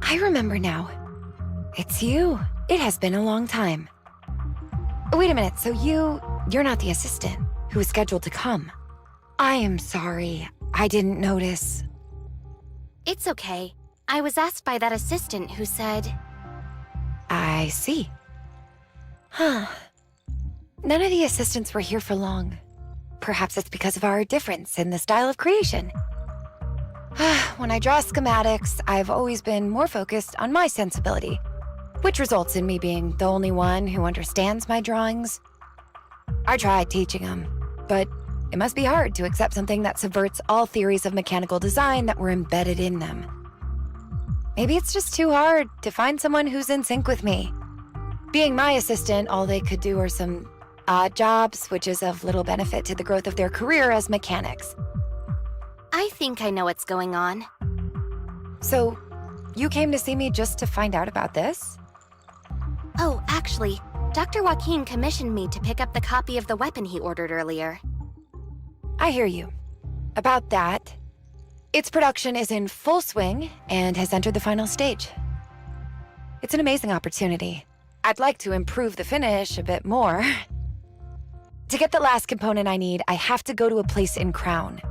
I remember now. It's you. It has been a long time. Wait a minute, so you're not the assistant who was scheduled to come. I am sorry. I didn't notice. It's okay. I was asked by that assistant who said... I see. Huh. None of the assistants were here for long. Perhaps it's because of our difference in the style of creation. When I draw schematics, I've always been more focused on my sensibility, which results in me being the only one who understands my drawings. I tried teaching them, but it must be hard to accept something that subverts all theories of mechanical design that were embedded in them. Maybe it's just too hard to find someone who's in sync with me. Being my assistant, all they could do are some odd jobs, which is of little benefit to the growth of their career as mechanics. I think I know what's going on. So, you came to see me just to find out about this? Oh, actually, Dr. Joaquin commissioned me to pick up the copy of the weapon he ordered earlier. I hear you. About that, its production is in full swing and has entered the final stage. It's an amazing opportunity. I'd like to improve the finish a bit more. To get the last component I need, I have to go to a place in Crown.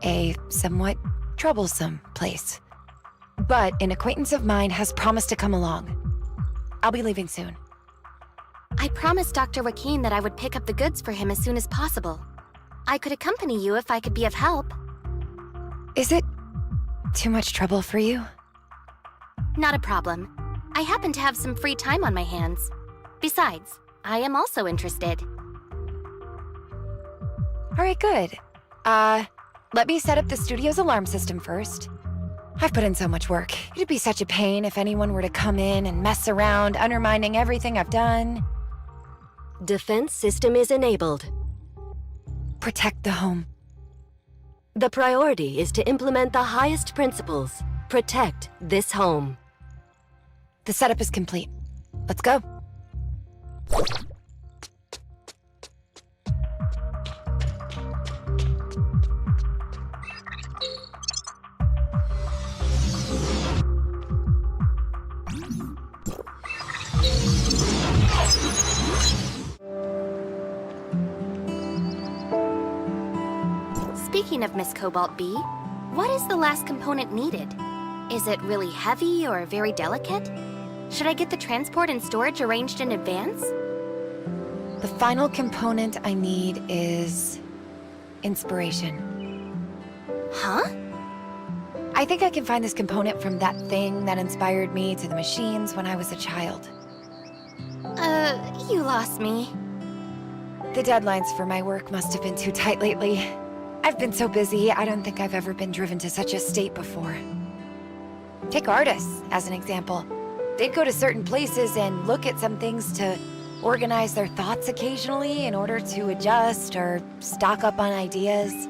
A somewhat troublesome place. But an acquaintance of mine has promised to come along. I'll be leaving soon. I promised Dr. Joaquin that I would pick up the goods for him as soon as possible. I could accompany you if I could be of help. Is it too much trouble for you? Not a problem. I happen to have some free time on my hands. Besides, I am also interested. All right, good. Let me set up the studio's alarm system first. I've put in so much work. It'd be such a pain if anyone were to come in and mess around, undermining everything I've done. Defense system is enabled. Protect the home. The priority is to implement the highest principles. Protect this home. The setup is complete. Let's go. Speaking of Miss Cobalt B, what is the last component needed? Is it really heavy or very delicate? Should I get the transport and storage arranged in advance? The final component I need is inspiration. Huh? I think I can find this component from that thing that inspired me to the machines when I was a child. You lost me. The deadlines for my work must have been too tight lately. I've been so busy, I don't think I've ever been driven to such a state before. Take artists, as an example. They'd go to certain places and look at some things to organize their thoughts occasionally in order to adjust or stock up on ideas.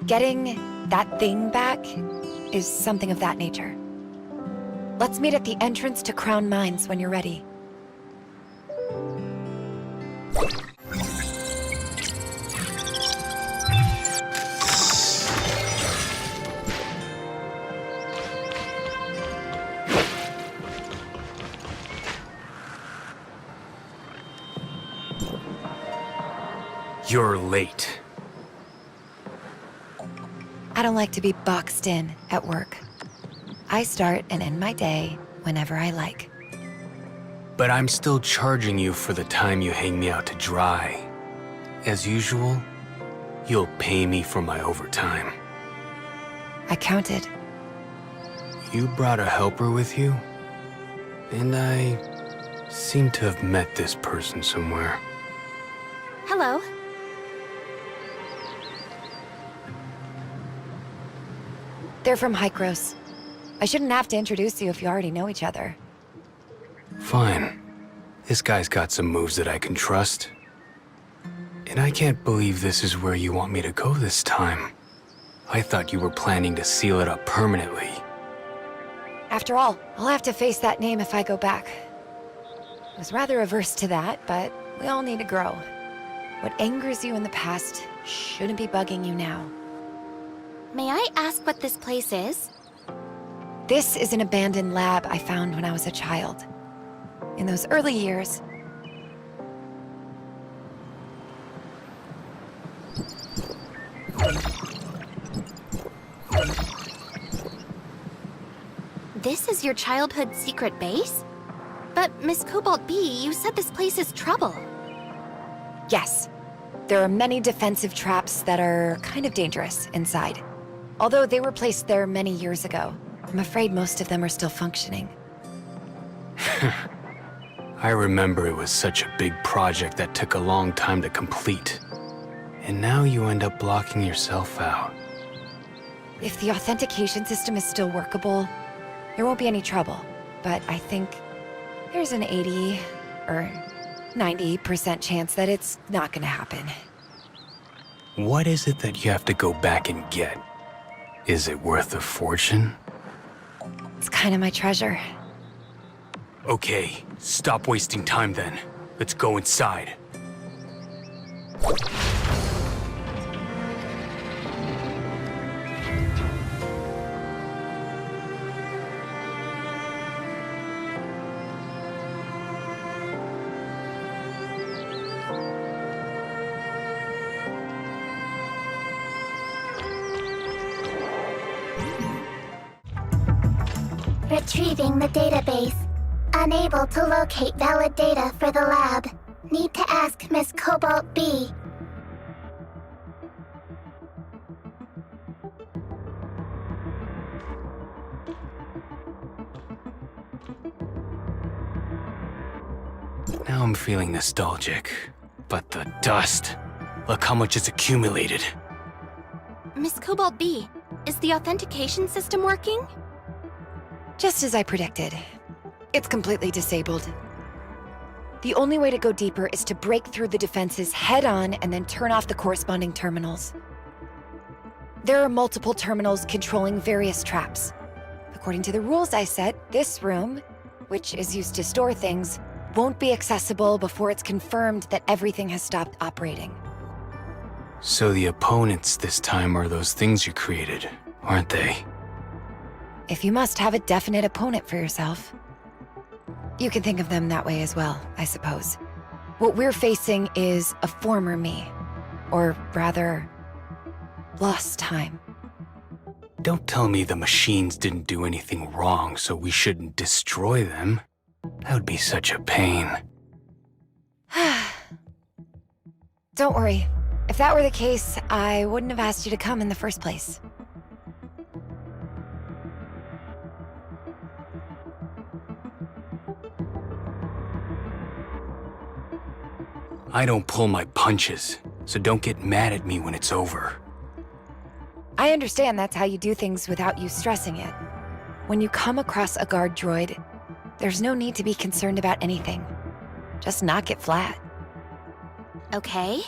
Getting that thing back is something of that nature. Let's meet at the entrance to Crown Mines when you're ready. You're late. I don't like to be boxed in at work. I start and end my day whenever I like. But I'm still charging you for the time you hang me out to dry. As usual, you'll pay me for my overtime. I counted. You brought a helper with you? And I seem to have met this person somewhere. Hello. They're from Hykros. I shouldn't have to introduce you if you already know each other. Fine. This guy's got some moves that I can trust. And I can't believe this is where you want me to go this time. I thought you were planning to seal it up permanently. After all, I'll have to face that name if I go back. I was rather averse to that, but we all need to grow. What angers you in the past shouldn't be bugging you now. May I ask what this place is? This is an abandoned lab I found when I was a child. In those early years, This is your childhood secret base? But Miss Cobalt B, you said this place is trouble. yes, there are many defensive traps that are kind of dangerous inside. Although they were placed there many years ago, I'm afraid most of them are still functioning. I remember it was such a big project that took a long time to complete. And now you end up blocking yourself out. If the authentication system is still workable, there won't be any trouble. But I think there's an 80 or 90% chance that it's not gonna happen. What is it that you have to go back and get? Is it worth a fortune? It's kind of my treasure. Okay, stop wasting time then. Let's go inside. Retrieving the database. Unable to locate valid data for the lab. Need to ask Miss Cobalt B. Now I'm feeling nostalgic. But the dust. Look how much it's accumulated. Miss Cobalt B, is the authentication system working? Just as I predicted. It's completely disabled. The only way to go deeper is to break through the defenses head-on and then turn off the corresponding terminals. There are multiple terminals controlling various traps. According to the rules I set, this room, which is used to store things, won't be accessible before it's confirmed that everything has stopped operating. So the opponents this time are those things you created, aren't they? If you must have a definite opponent for yourself. You can think of them that way as well, I suppose. What we're facing is a former me. Or rather, lost time. Don't tell me the machines didn't do anything wrong, so we shouldn't destroy them. That would be such a pain. Don't worry. If that were the case, I wouldn't have asked you to come in the first place. I don't pull my punches, so don't get mad at me when it's over. I understand that's how you do things without you stressing it. When you come across a guard droid, there's no need to be concerned about anything. Just knock it flat. Okay.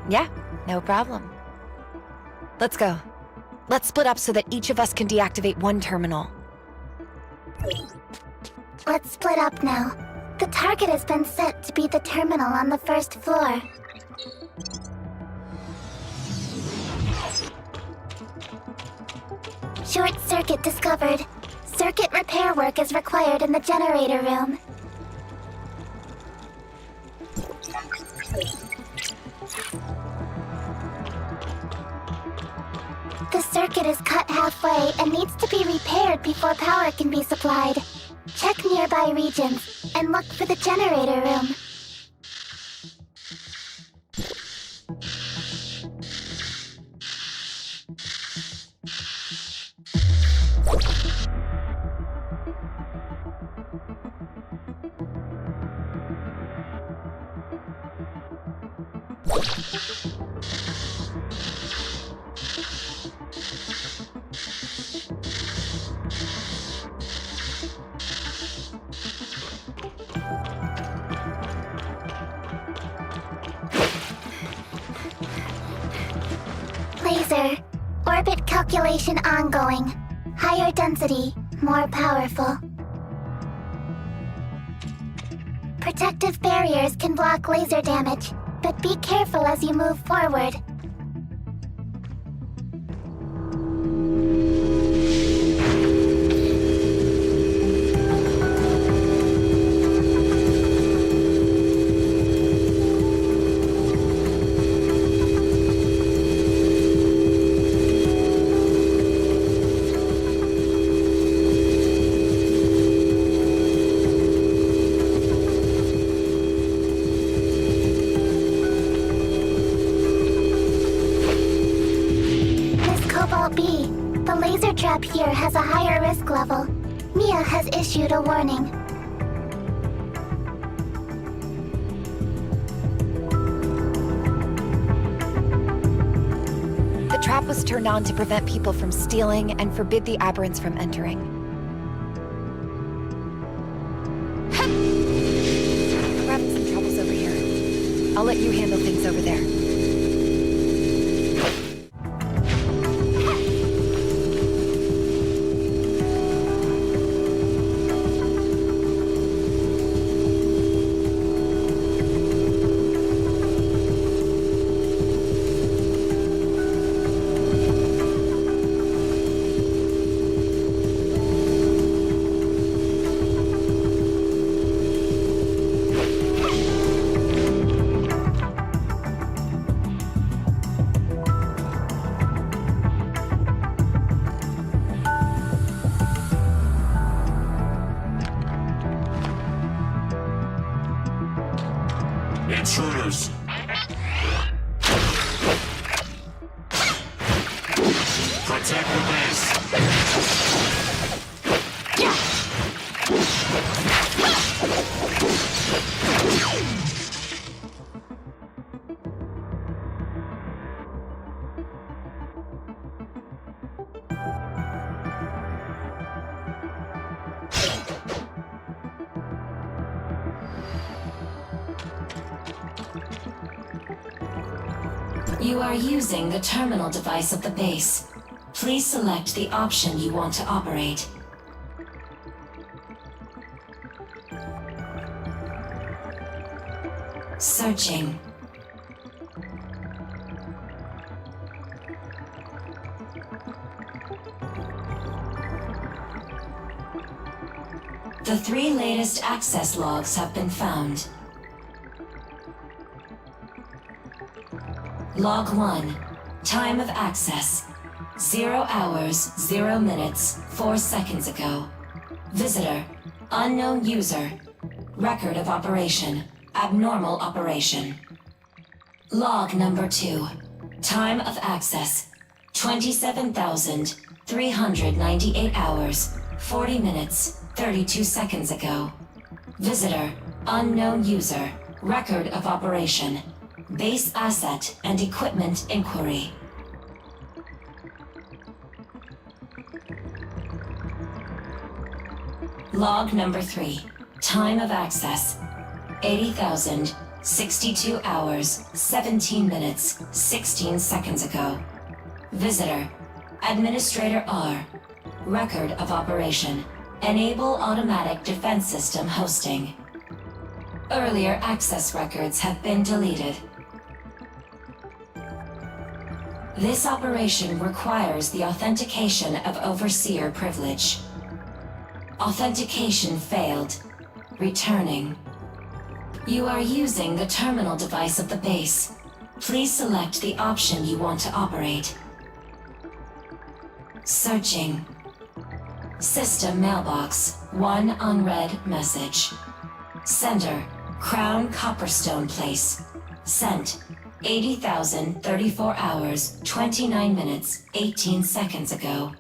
Yeah, no problem. Let's go. Let's split up so that each of us can deactivate one terminal. Let's split up now. The target has been set to be the terminal on the first floor. Short circuit discovered. Circuit repair work is required in the generator room. The circuit is cut halfway and needs to be repaired before power can be supplied. Check nearby regions and look for the generator room. Laser. Orbit calculation ongoing. Higher density, more powerful. Protective barriers can block laser damage, but be careful as you move forward. B, the laser trap here has a higher risk level. Mia has issued a warning. The trap was turned on to prevent people from stealing and forbid the aberrants from entering. We're having some troubles over here. I'll let you handle things over there. Intruders! Protect the base! You are using the terminal device of the base. Please select the option you want to operate. Searching. The 3 latest access logs have been found. Log 1. Time of access. 0 hours, 0 minutes, 4 seconds ago. Visitor. Unknown user. Record of operation. Abnormal operation. Log number 2. Time of access 27,398 hours, 40 minutes, 32 seconds ago. Visitor, unknown user, record of operation, base asset and equipment inquiry. Log number 3. Time of access 80,062 hours, 17 minutes, 16 seconds ago. Visitor, Administrator R. Record of operation. Enable automatic defense system hosting. Earlier access records have been deleted. This operation requires the authentication of Overseer privilege. Authentication failed. Returning. You are using the terminal device of the base. Please select the option you want to operate. Searching. System mailbox. 1 unread message. Sender. Crown Copperstone Place. Sent. 80,034 hours, 29 minutes, 18 seconds ago.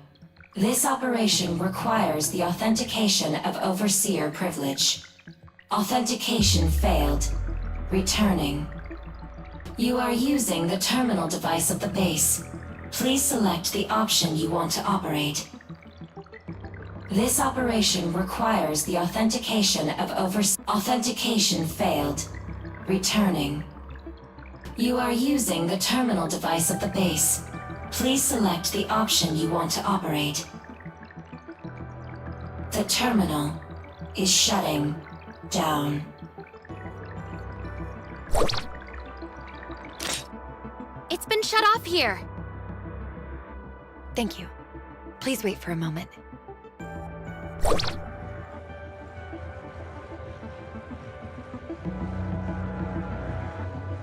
This operation requires the authentication of Overseer privilege. Authentication failed. Returning. You are using the terminal device of the base. Please select the option you want to operate. This operation requires the authentication of Authentication failed. Returning. You are using the terminal device of the base. Please select the option you want to operate. The terminal is shutting down. It's been shut off here. Thank you. Please wait for a moment.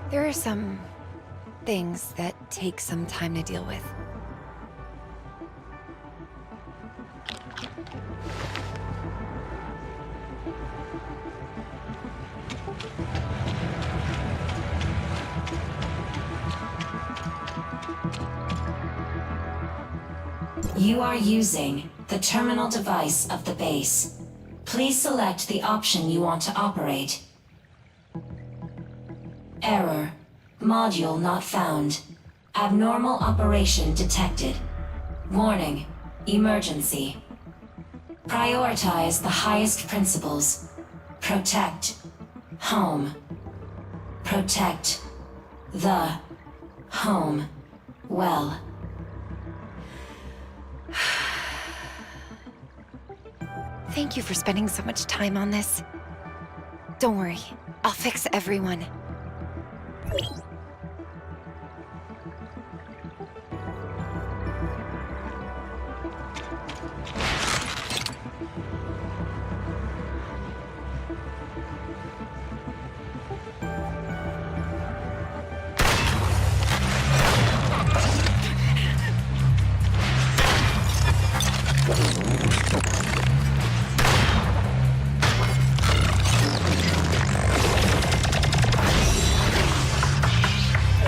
There are some things that take some time to deal with. You are using the terminal device of the base. Please select the option you want to operate. Error. Module not found. Abnormal operation detected. Warning. Emergency. Prioritize the highest principles. Protect. Home. Protect. The. Home. Well. Thank you for spending so much time on this. Don't worry, I'll fix everyone.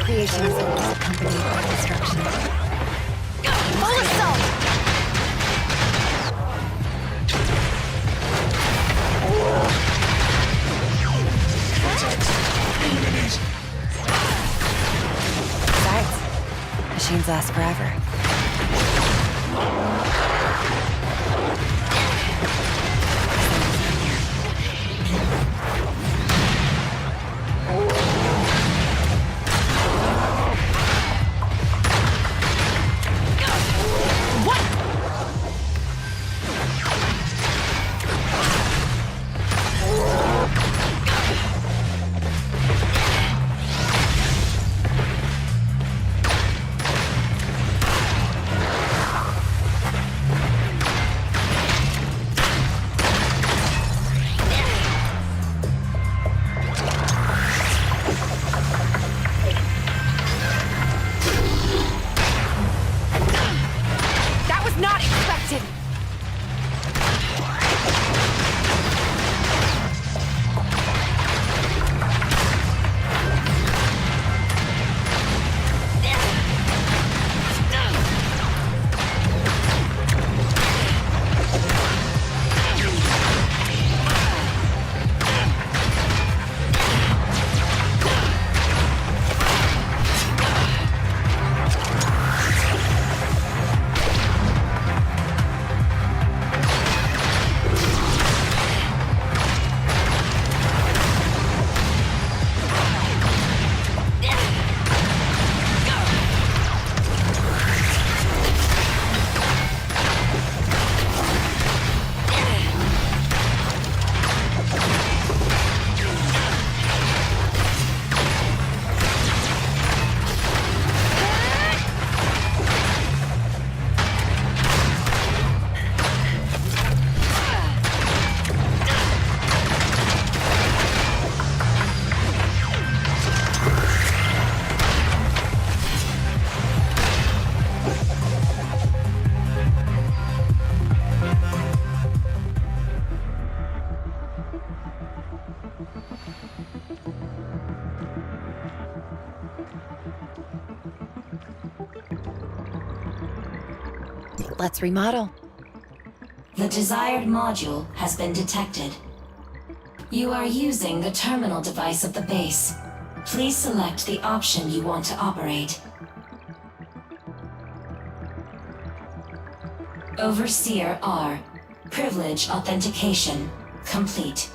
Creation is always accompanied by destruction. Full assault! Besides, machines last forever. Let's remodel. The desired module has been detected. You are using the terminal device of the base. Please select the option you want to operate. Overseer R. Privilege authentication complete.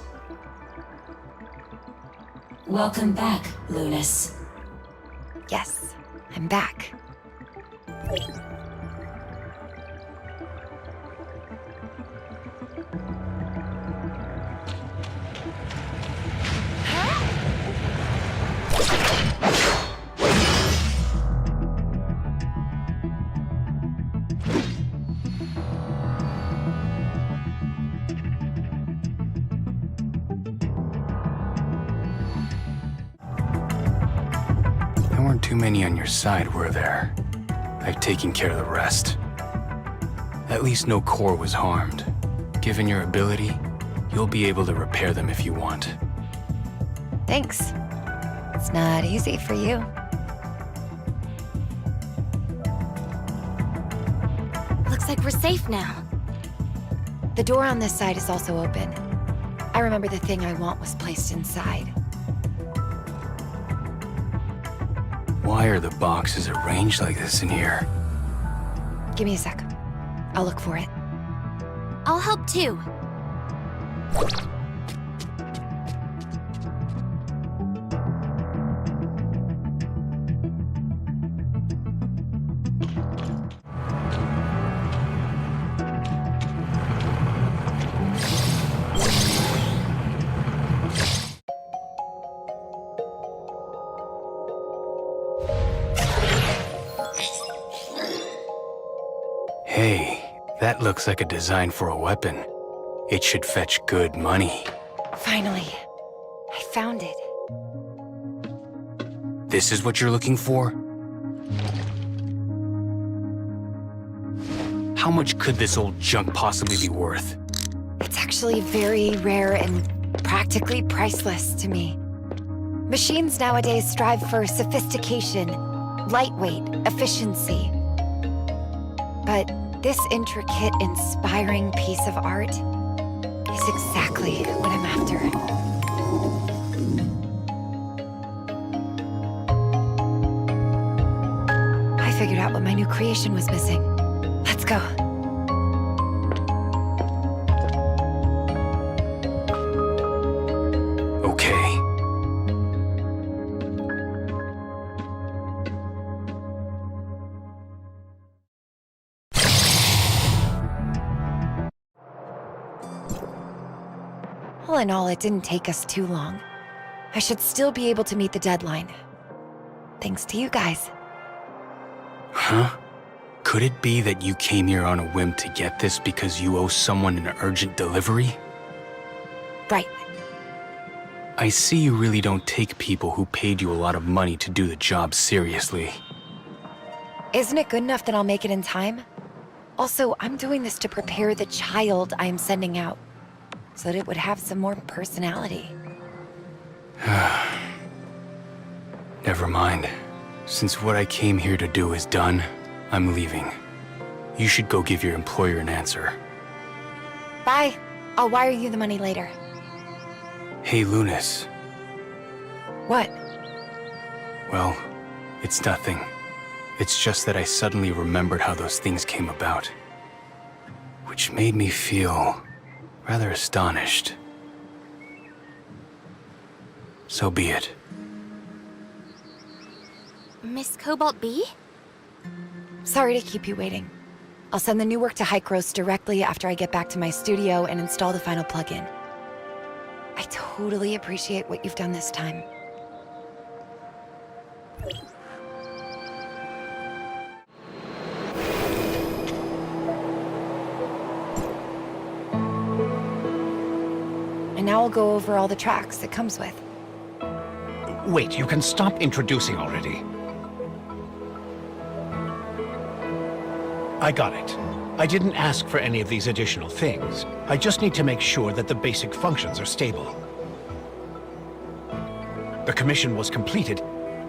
Welcome back, Lunas. Yes, I'm back. There weren't too many on your side, were there? I've taken care of the rest. At least no core was harmed. Given your ability, you'll be able to repair them if you want. Thanks. It's not easy for you. Looks like we're safe now. The door on this side is also open. I remember the thing I want was placed inside. Why are the boxes arranged like this in here? Give me a sec. I'll look for it. I'll help too. Hey, that looks like a design for a weapon. It should fetch good money. Finally, I found it. This is what you're looking for? How much could this old junk possibly be worth? It's actually very rare and practically priceless to me. Machines nowadays strive for sophistication, lightweight, efficiency. But this intricate, inspiring piece of art is exactly what I'm after. I figured out what my new creation was missing. Let's go. Okay. All in all, it didn't take us too long. I should still be able to meet the deadline. Thanks to you guys. Huh? Could it be that you came here on a whim to get this because you owe someone an urgent delivery? Right. I see you really don't take people who paid you a lot of money to do the job seriously. Isn't it good enough that I'll make it in time? Also, I'm doing this to prepare the child I'm sending out, so that it would have some more personality. Never mind. Since what I came here to do is done, I'm leaving. You should go give your employer an answer. Bye. I'll wire you the money later. Hey, Lunas. What? Well, it's nothing. It's just that I suddenly remembered how those things came about. Which made me feel rather astonished. So be it. Miss Cobalt B? Sorry to keep you waiting. I'll send the new work to Hykros directly after I get back to my studio and install the final plugin. I totally appreciate what you've done this time. And now I'll go over all the tracks it comes with. Wait, you can stop introducing already. I got it. I didn't ask for any of these additional things. I just need to make sure that the basic functions are stable. The commission was completed.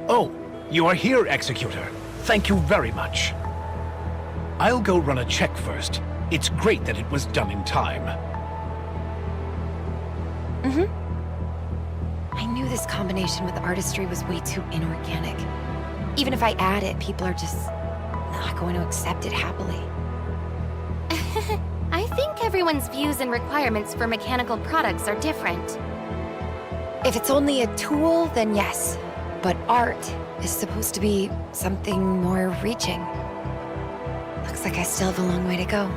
Oh, You are here, Executor. Thank you very much. I'll go run a check first. It's great that it was done in time. I knew this combination with artistry was way too inorganic. Even if I add it, people are just not going to accept it happily. I think everyone's views and requirements for mechanical products are different. If it's only a tool, then yes. But art is supposed to be something more reaching. Looks like I still have a long way to go.